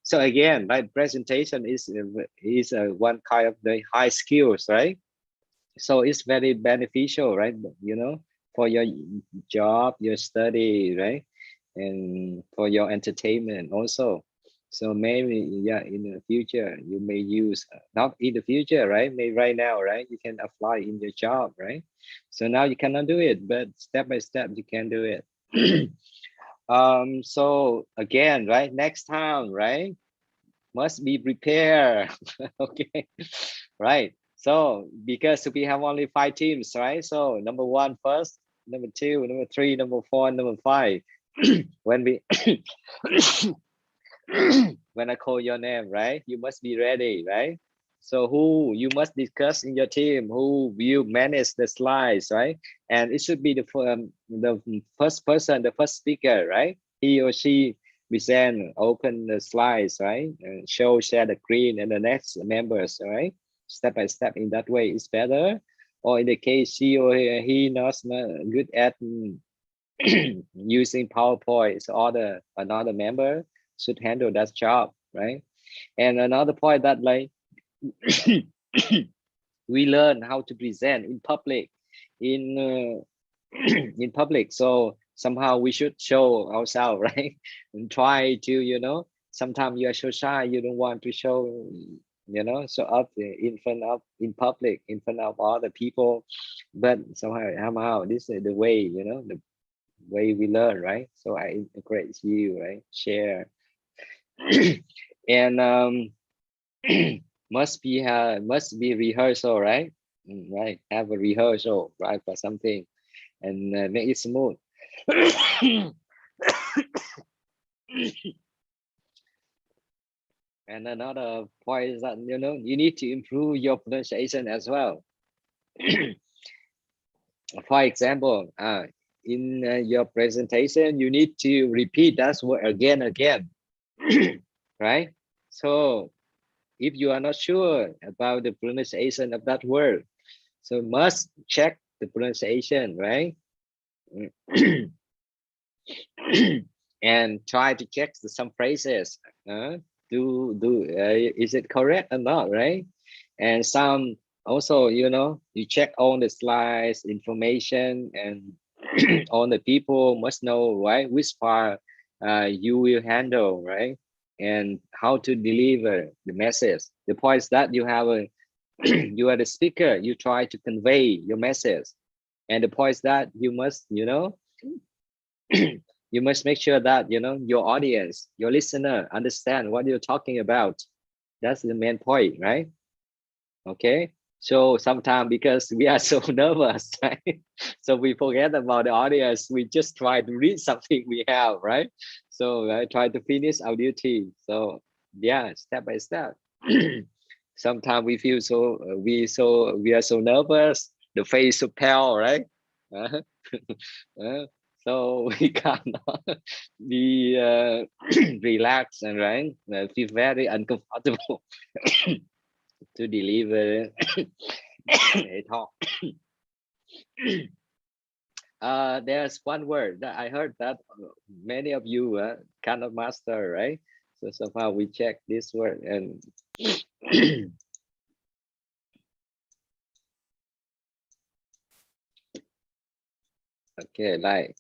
S12: So again, right? Presentation is one kind of the high skills, right? So it's very beneficial, right? You know, for your job, your study, right? And for your entertainment also. So maybe, yeah, in the future you may use, not in the future, right? Maybe right now, right? You can apply in your job, right? So now you cannot do it, but step by step you can do it. So again, right? Next time, right? Must be prepared. Okay, right? So because we have only 5 teams, right? So number 1 first, number 2, number 3, number 4, number 5. When we when I call your name, right? You must be ready, right? So who you must discuss in your team, who will manage the slides, right? And it should be the first person, the first speaker, right? He or she present, open the slides, right? And share the screen, and the next members, right? Step by step in that way is better. Or in the case she or he not good at using PowerPoint, so another member should handle that job, right? And another point that like we learn how to present in public, in public. So somehow we should show ourselves, right? And try to, you know, sometimes you are so shy, you don't want to show, you know, show up in public, in front of other people. But somehow this is the way, you know, way we learn, right? So I encourage you, right? Share. And must be rehearsal, right? Right, have a rehearsal, right, for something, and make it smooth. And another point is that you need to improve your pronunciation as well. For example, in your presentation, you need to repeat that word again, right? So if you are not sure about the pronunciation of that word, so must check the pronunciation, right? And try to check some phrases. Is it correct or not, right? And some also, you check all the slides, information, and all the people must know, right, which part you will handle, right, and how to deliver the message. The point is that you have a you are the speaker, you try to convey your message, and the point is that you must you must make sure that your audience, your listener, understand what you're talking about. That's the main point, right? Okay, so sometimes because we are so nervous, right? So we forget about the audience, we just try to read something we have, right? So I try to finish our duty. So yeah, step by step. Sometimes we feel we are so nervous, the face so pale, right? So we cannot be relaxed and right, feel very uncomfortable to deliver a talk. There's one word that I heard that many of you cannot master, right? So somehow we check this word and okay, like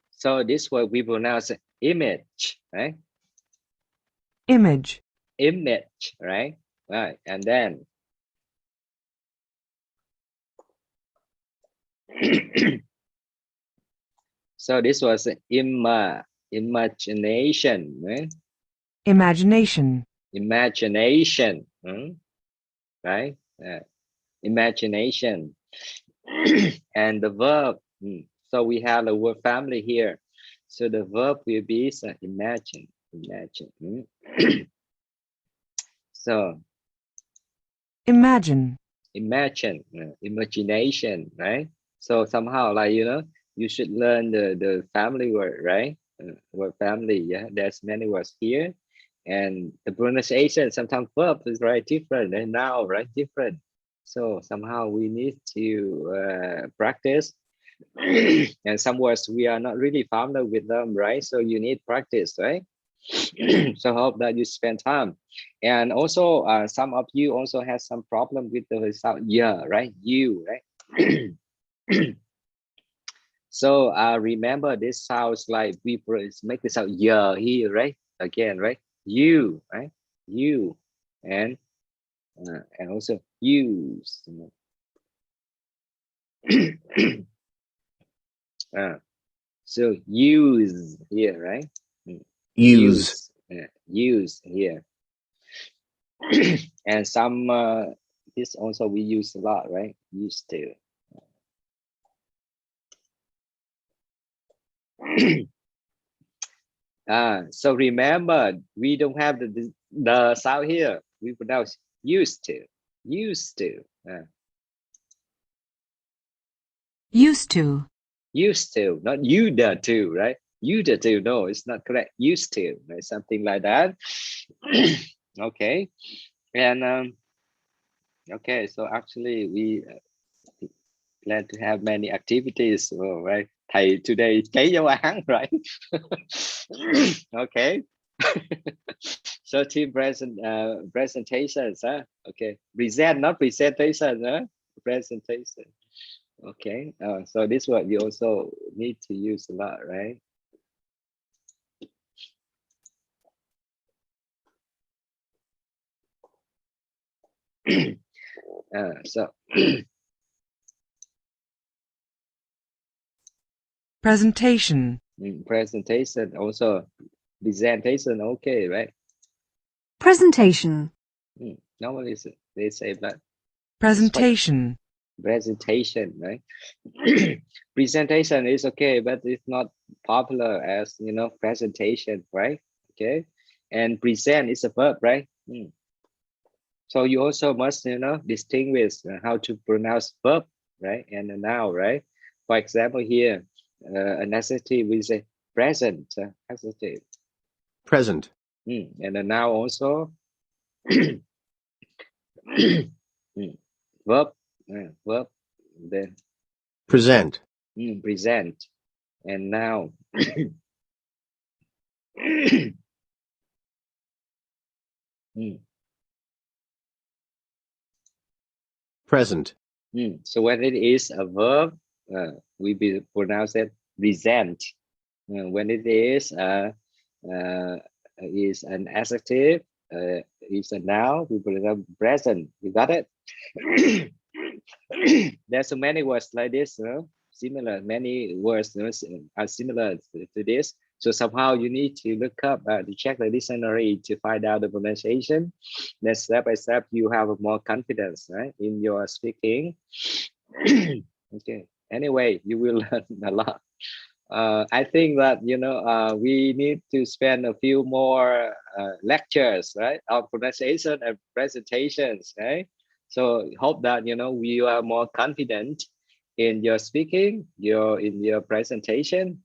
S12: so this word we pronounce image, right?
S19: Image.
S12: Image, right? Right, and then so this was imagination, right?
S19: Imagination.
S12: Imagination, right? Imagination. And the verb, so we have the word family here, so the verb will be imagine. So
S19: imagine,
S12: imagination, right? So somehow, like you should learn the family word, right? Word family, yeah, there's many words here, and the pronunciation sometimes verb is very different and now right different. So somehow we need to practice. And some words we are not really familiar with them, right? So you need practice, right? So hope that you spend time. And also some of you also have some problem with the sound yeah, right? You, right? So remember this sounds like we make the sound yeah here, right? Again, right? You, right? You, and also use. So use here, right?
S20: Use.
S12: Use here. And some this also we use a lot, right? Used to. So remember, we don't have the sound here. We pronounce used to. Used to.
S19: Used to.
S12: Used to, not you the to, right? You the to, no, it's not correct. Used to, right? Something like that. Okay, and okay, so actually we plan to have many activities, right? Thầy today cháy dấu án, right? Okay. So team presentations, huh? Okay, present, not presentation, huh? Presentation. Okay, so this word you also need to use a lot, right? So
S19: Presentation.
S12: Presentation also. Presentation, okay, right?
S19: Presentation.
S12: Normally they say that.
S19: Presentation.
S12: Presentation, right? Presentation is okay, but it's not popular as, you know, presentation, right? Okay, and present is a verb, right? So you also must, you know, distinguish how to pronounce verb, right, and a noun, right? For example, here, an adjective we say present, adjective.
S20: Present.
S12: And a noun also. Verb, verb, then
S20: Present.
S12: Present, and noun.
S20: Present.
S12: So when it is a verb, we will pronounce it present. When it is an adjective, is a noun, we pronounce present. You got it? There's so many words like this, similar. Many words are similar to this. So somehow you need to look up to check the dictionary to find out the pronunciation. Then step by step, you have more confidence, right, in your speaking. Okay. Anyway, you will learn a lot. I think that, you know, we need to spend a few more lectures, right, on pronunciation and presentations, right? So hope that, you know, you are more confident in your speaking, in your presentation.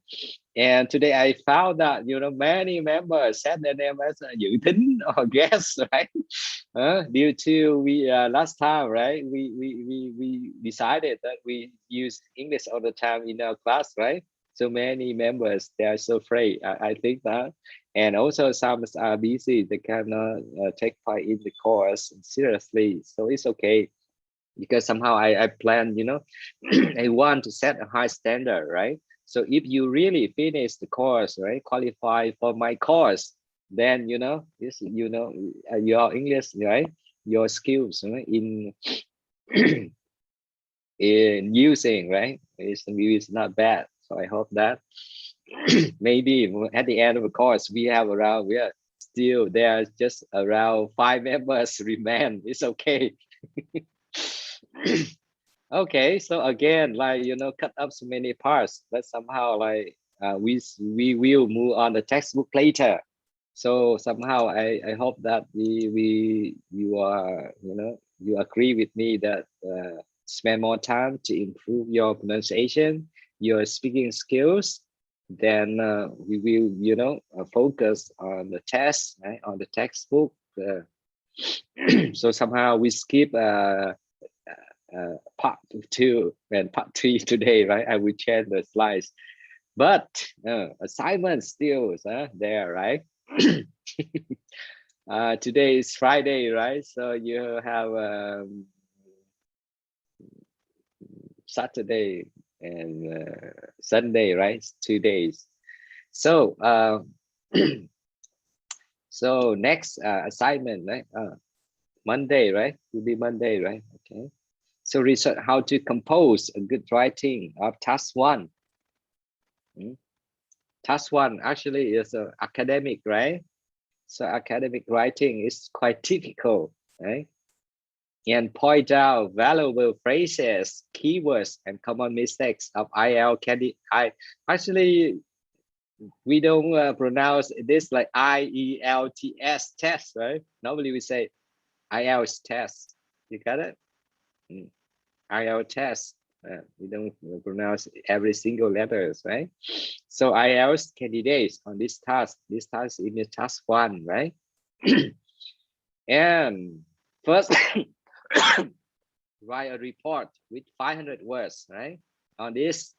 S12: And today I found that, you know, many members said their name as dự thính or guest, right? Due to last time, right? We decided that we use English all the time in our class, right? So many members, they are so afraid. I think that, and also some are busy. They cannot take part in the course seriously. So it's okay, because somehow I plan, you know, I want to set a high standard, right? So if you really finish the course, right, qualify for my course, then, you know, this, you know, your English, right, your skills, right, in in using, right, is not bad. So I hope that maybe at the end of the course we are still there's just around 5 members remain. It's okay. Okay, so again, like, you know, cut up so many parts, but somehow like we will move on the textbook later. So somehow I hope that you are, you know, you agree with me that spend more time to improve your pronunciation, your speaking skills. Then we will, you know, focus on the test, right, on the textbook. So somehow we skip part 2 and part 3 today, right? I will change the slides, but assignment still there, right? Today is Friday, right? So you have Saturday and Sunday, right? 2 days. So so next assignment, right? Monday, right? Will be Monday, right? Okay. So research how to compose a good writing of task 1. Task 1 actually is academic, right? So academic writing is quite difficult, right? And point out valuable phrases, keywords, and common mistakes of IELTS candidate. Actually, we don't pronounce this like IELTS test, right? Normally we say IELTS test. You got it? IELTS test. We don't pronounce every single letters, right? So IELTS candidates on this task is task 1, right? And first, write a report with 500 words, right, on this.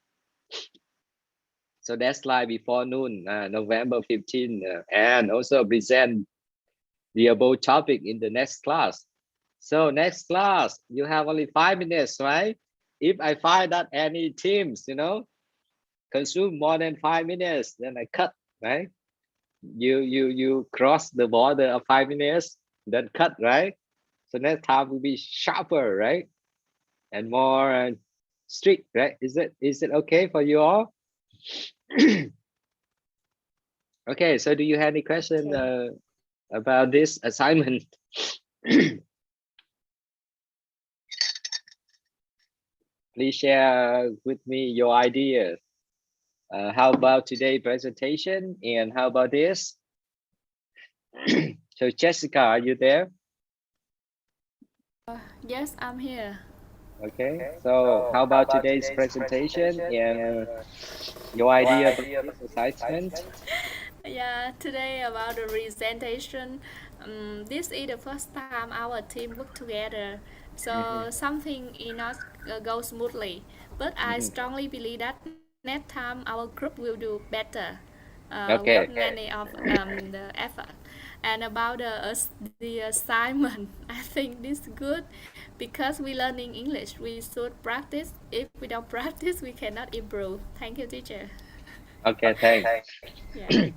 S12: So that's like before noon, November 15, and also present the above topic in the next class. So next class, you have only 5 minutes, right? If I find that any teams, you know, consume more than 5 minutes, then I cut, right? You cross the border of 5 minutes, then cut, right? So next time will be sharper, right? And more strict, right? Is it okay for you all? Okay, so do you have any question about this assignment? Please share with me your ideas. How about today's presentation, and how about this? So Jessica, are you there?
S15: Yes, I'm here.
S12: Okay, so how about today's presentation and your idea about this assignment?
S15: Yeah, today about the presentation. This is the first time our team work together, so something is not go smoothly. But I strongly believe that next time our group will do better.
S12: Okay.
S15: With many of the effort. And about the assignment, I think this is good because we learning English. We should practice. If we don't practice, we cannot improve. Thank you, teacher.
S12: Okay, thanks.
S15: Yeah.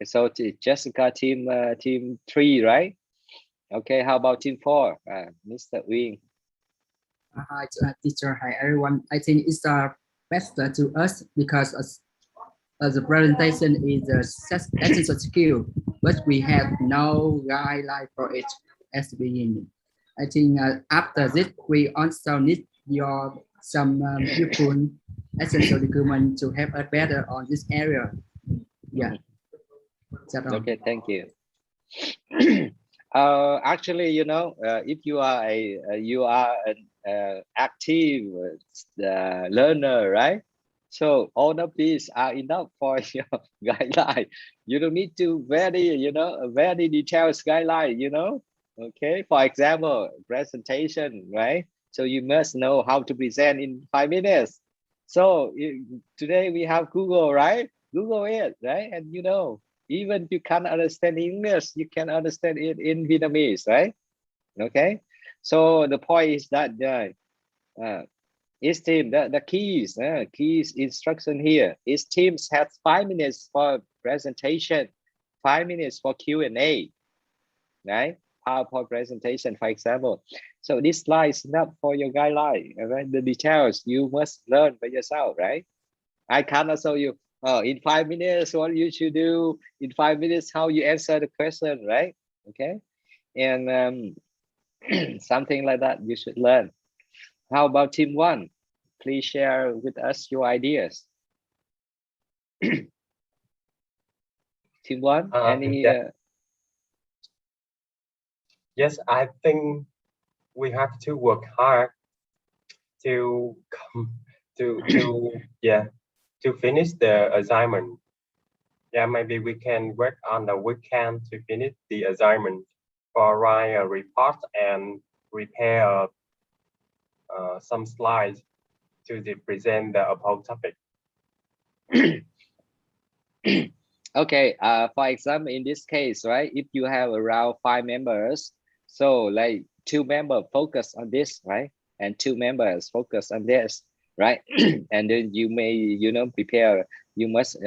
S12: So Jessica, team 3, right? Okay, how about team 4? Mr. Wing.
S17: Hi, teacher. Hi, everyone. I think it's best to us because the presentation is a essential skill, but we have no guideline for it at the beginning. I think after this, we also need some useful essential document to help us better on this area. Yeah.
S12: Okay, thank you. Actually, you know, if you are an active learner, right? So all of these are enough for your guideline. You don't need to very detailed guideline, you know. Okay, for example, presentation, right? So you must know how to present in 5 minutes. So today we have Google, right? Google it, right? And you know, even if you can't understand English, you can understand it in Vietnamese, right? Okay. So the point is that each team, the keys instruction here. Each team has 5 minutes for presentation, 5 minutes for Q&A, right? PowerPoint presentation, for example. So this slide is not for your guideline, right? The details you must learn by yourself, right? I cannot show you, in 5 minutes, what you should do, in 5 minutes, how you answer the question, right? Okay. And something like that you should learn. How about team 1? Please share with us your ideas. Team 1, any?
S11: Yes, I think we have to work hard to finish the assignment. Yeah, maybe we can work on the weekend to finish the assignment, or write a report and prepare some slides to present the above topic.
S12: Okay, for example, in this case, right, if you have around 5 members, so like 2 members focus on this, right, and 2 members focus on this, right? And then you may, you know, prepare, you must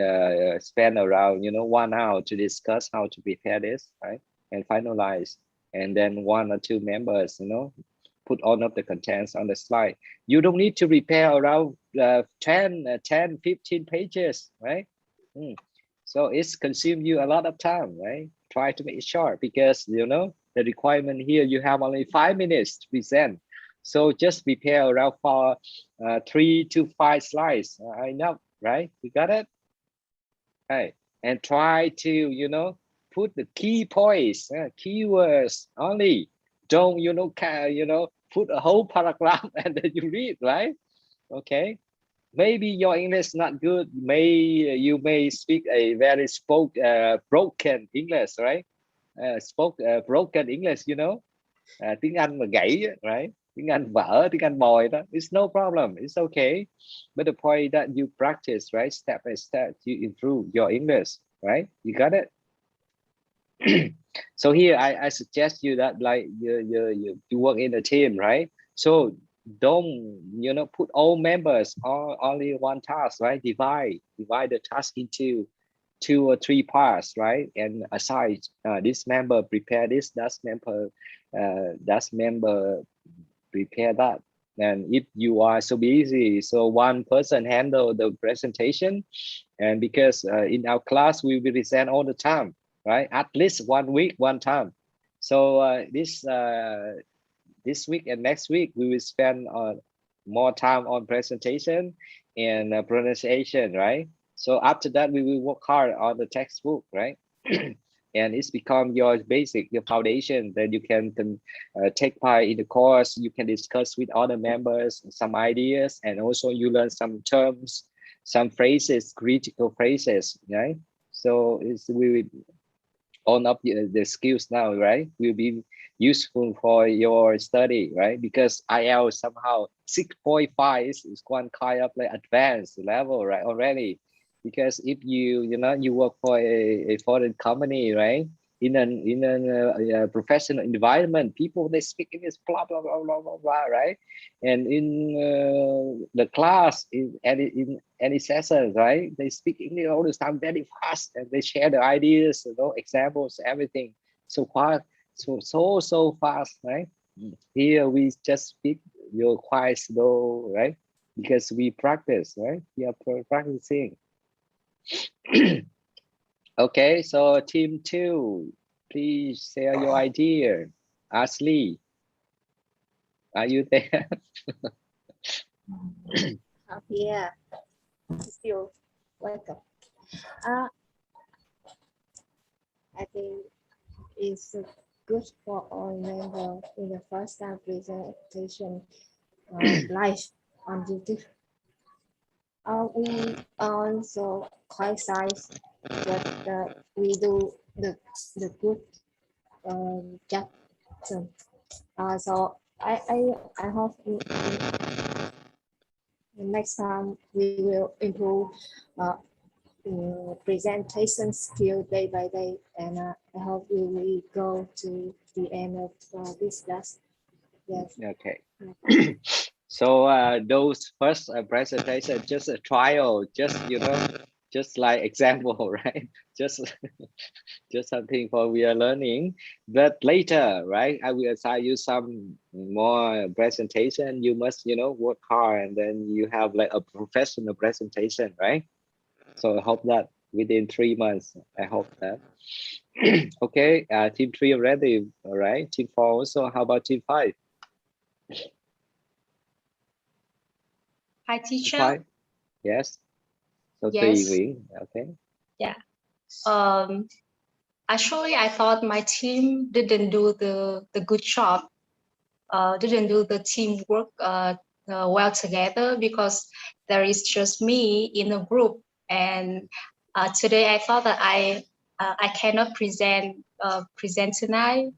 S12: spend around, you know, 1 hour to discuss how to prepare this, right, and finalize. And then 1 or 2 members, you know, put all of the contents on the slide. You don't need to prepare around 10, 15 pages, right? So it's consumed you a lot of time, right? Try to make it short because, you know, the requirement here, you have only 5 minutes to present. So just prepare around for 3 to 5 slides. Enough, right? You got it? Right. And try to, you know, put the key points, keywords only. Don't, you know, put a whole paragraph and then you read, right? Okay. Maybe your English is not good. You may speak a very broken English, right? Broken English, you know, tiếng Anh mà gãy, right? Tiếng Anh vỡ, tiếng Anh bòi đó. It's no problem. It's okay. But the point that you practice, right, step by step, you improve your English, right? You got it. So here I suggest you that like you work in a team, right? So don't, you know, put all members on only one task, right? Divide the task into 2 or 3 parts, right? And aside, this member prepare this, that member prepare that. And if you are so busy, so one person handle the presentation, and because in our class we will present all the time, right? At least 1 week, one time. So this week and next week we will spend more time on presentation and pronunciation, right? So after that we will work hard on the textbook, right? And it's become your basic, your foundation that you can take part in the course. You can discuss with other members some ideas, and also you learn some terms, some phrases, critical phrases, right? So all of the skills now, right, will be useful for your study, right? Because IELTS somehow 6.5 is one kind of like advanced level, right, already. Because if you work for a foreign company, right, in a professional environment, people, they speak English, blah blah blah blah blah blah, right? And in the class, in any session, right, they speak English all the time very fast, and they share the ideas, examples, everything so fast, so fast, right? Here we just speak quite slow, right? Because we practice, right? We are practicing. Okay, so team 2, please share your idea. Ashley, are you there?
S6: Yeah, still welcome. I think it's good for all members in the first time presentation live on YouTube. We also quite size, but we do the good job. So I hope next time we will improve presentation skill day by day, and I hope we will go to the end of this class. Yes.
S12: Okay. So those first presentation, just a trial, just like example, right? Just something for we are learning. But later, right, I will assign you some more presentation. You must, work hard, and then you have like a professional presentation, right? So I hope that within 3 months, I hope that. Okay, team 3 already, all right. Team 4 also. How about team 5?
S18: Hi, teacher.
S12: 5? Yes. So
S18: Yes.
S12: okay.
S18: Yeah. Actually, I thought my team didn't do the good job. Didn't do the teamwork well together, because there is just me in a group, and today I thought that I cannot present tonight,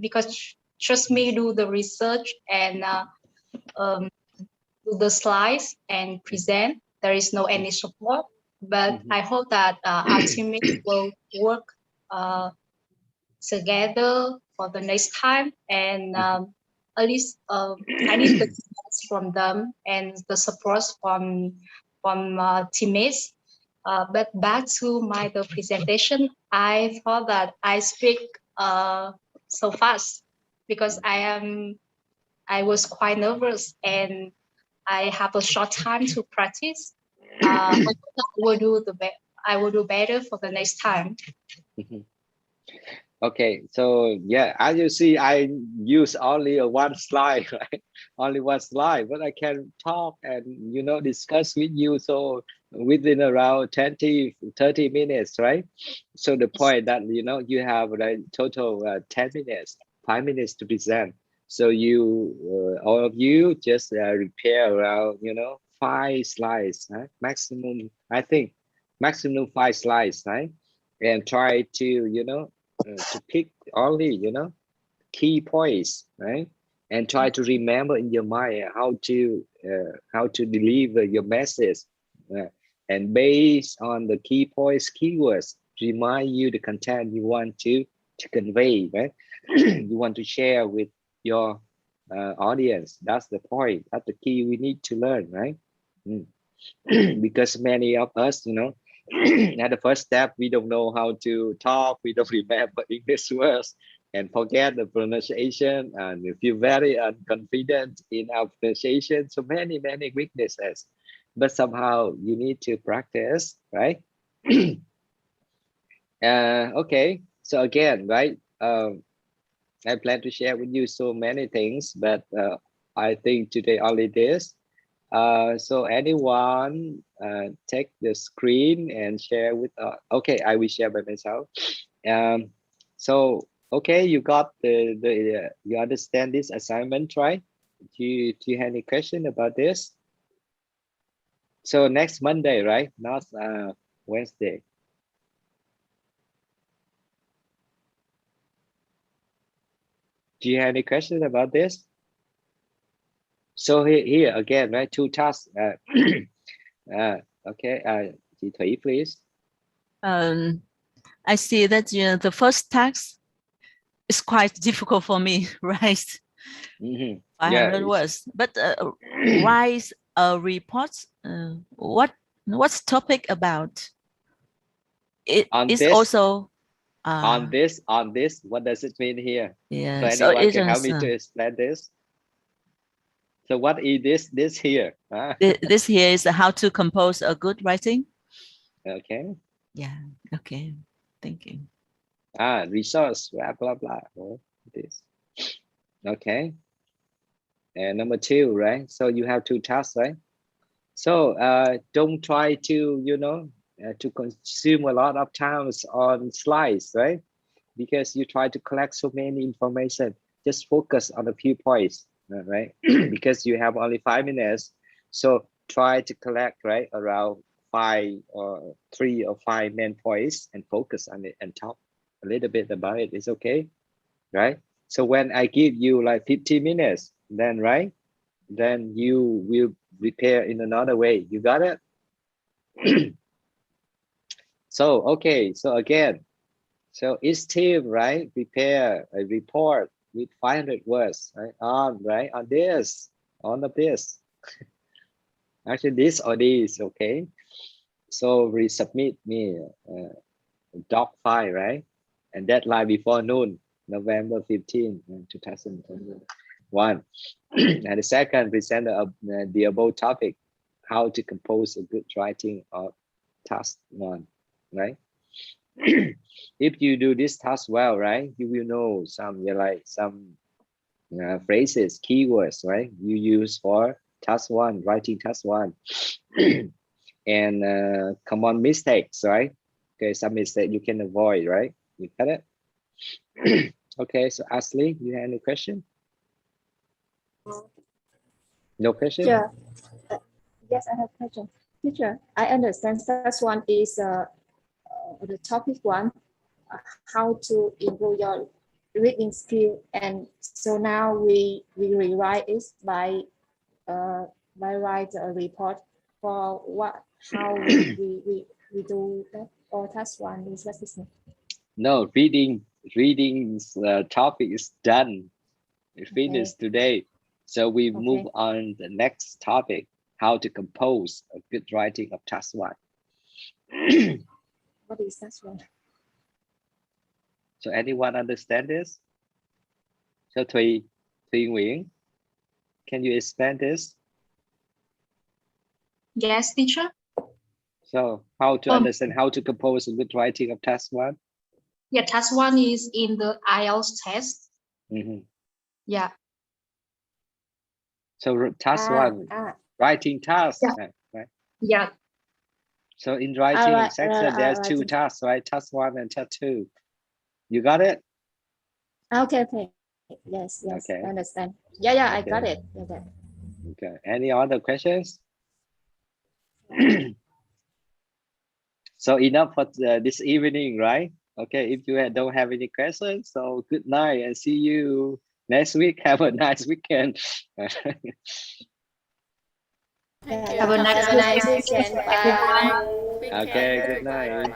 S18: because just me do the research and do the slides and present. There is no any support, but I hope that our teammates will work together for the next time, and at least I need the support from them and the support from teammates. But back to the presentation, I thought that I speak so fast because I was quite nervous, and I have a short time to practice. I will do better for the next time.
S12: Okay, so yeah, as you see, I use only one slide, right? Only one slide, but I can talk and discuss with you. So within around 20, 30 minutes, right? So the point that you have like total 10 minutes, 5 minutes to present. So you all of you just prepare around 5 slides, right? Maximum, I think maximum 5 slides, right? And try to to pick only key points, right? And try to remember in your mind how to deliver your message, and based on the key points, keywords, remind you the content you want to convey, right? You want to share with your audience. That's the point. That's the key we need to learn, right? Because many of us At the first step, we don't know how to talk, we don't remember English words and forget the pronunciation, and we feel very unconfident in our pronunciation. So many weaknesses, but somehow you need to practice, right? Okay, so again, right, I plan to share with you so many things, but I think today only this. So anyone take the screen and share with okay, I will share by myself. So okay, you got the you understand this assignment, right? Do you have any question about this? So next Monday, right? Not Wednesday. Do you have any question about this? So here again, right? 2 tasks. Okay, Chị Thủy, please.
S4: I see that the first task is quite difficult for me, right? 500 words, but write a report. What's topic about? It is also
S12: on this. What does it mean here?
S4: Yeah.
S12: So anyone can help me to explain this? So what is this here?
S4: This here is how to compose a good writing.
S12: Okay.
S4: Yeah. Okay. Thank you.
S12: Resource, blah blah. This. Okay. And number 2, right? So you have 2 tasks, right? So don't try to, to consume a lot of times on slides, right? Because you try to collect so many information. Just focus on a few points, right? Because you have only 5 minutes. So try to collect, right, around 3 or 5 main points and focus on it and talk a little bit about it. It's okay, right? So when I give you like 15 minutes, then right, then you will prepare in another way. You got it? So okay, so again, so each team, right, prepare a report with 500 words, right, on this, on of this. Actually, this or this, okay. So resubmit me doc file, right, and deadline before noon, November 15, 2021. And the second, present the above topic, how to compose a good writing of task 1, right? If you do this task well, right, you will know some phrases, keywords, right, you use for task 1, writing task 1. And common mistakes, right? Okay, some mistake you can avoid, right? You got it? Okay, so Ashley, you have any question? No question?
S6: Yeah. Yes, I have a question. Teacher, I understand first one is the topic 1, how to improve your reading skill, and so now we rewrite it by write a report for how we do that, or task 1 is what is it?
S12: No, reading topic is done. We finished today. So we move on the next topic, how to compose a good writing of task 1.
S6: What is task 1?
S12: So anyone understand this? So Thùy Nguyễn, can you explain this?
S18: Yes, teacher.
S12: So how to understand how to compose a good writing of task 1?
S18: Yeah, task 1 is in the IELTS test. Yeah.
S12: So task 1, writing task, right?
S18: Yeah.
S12: So in writing section, there's 2 tasks, right? Task 1 and task 2. You got it?
S6: Okay. Yes,
S12: okay.
S6: I understand. Yeah, I got it.
S12: Okay. Any other questions? So enough for this evening, right? Okay, if you don't have any questions, so good night and see you next week. Have a nice weekend.
S15: Thank you.
S6: Have a nice weekend. Bye.
S12: Okay, good night.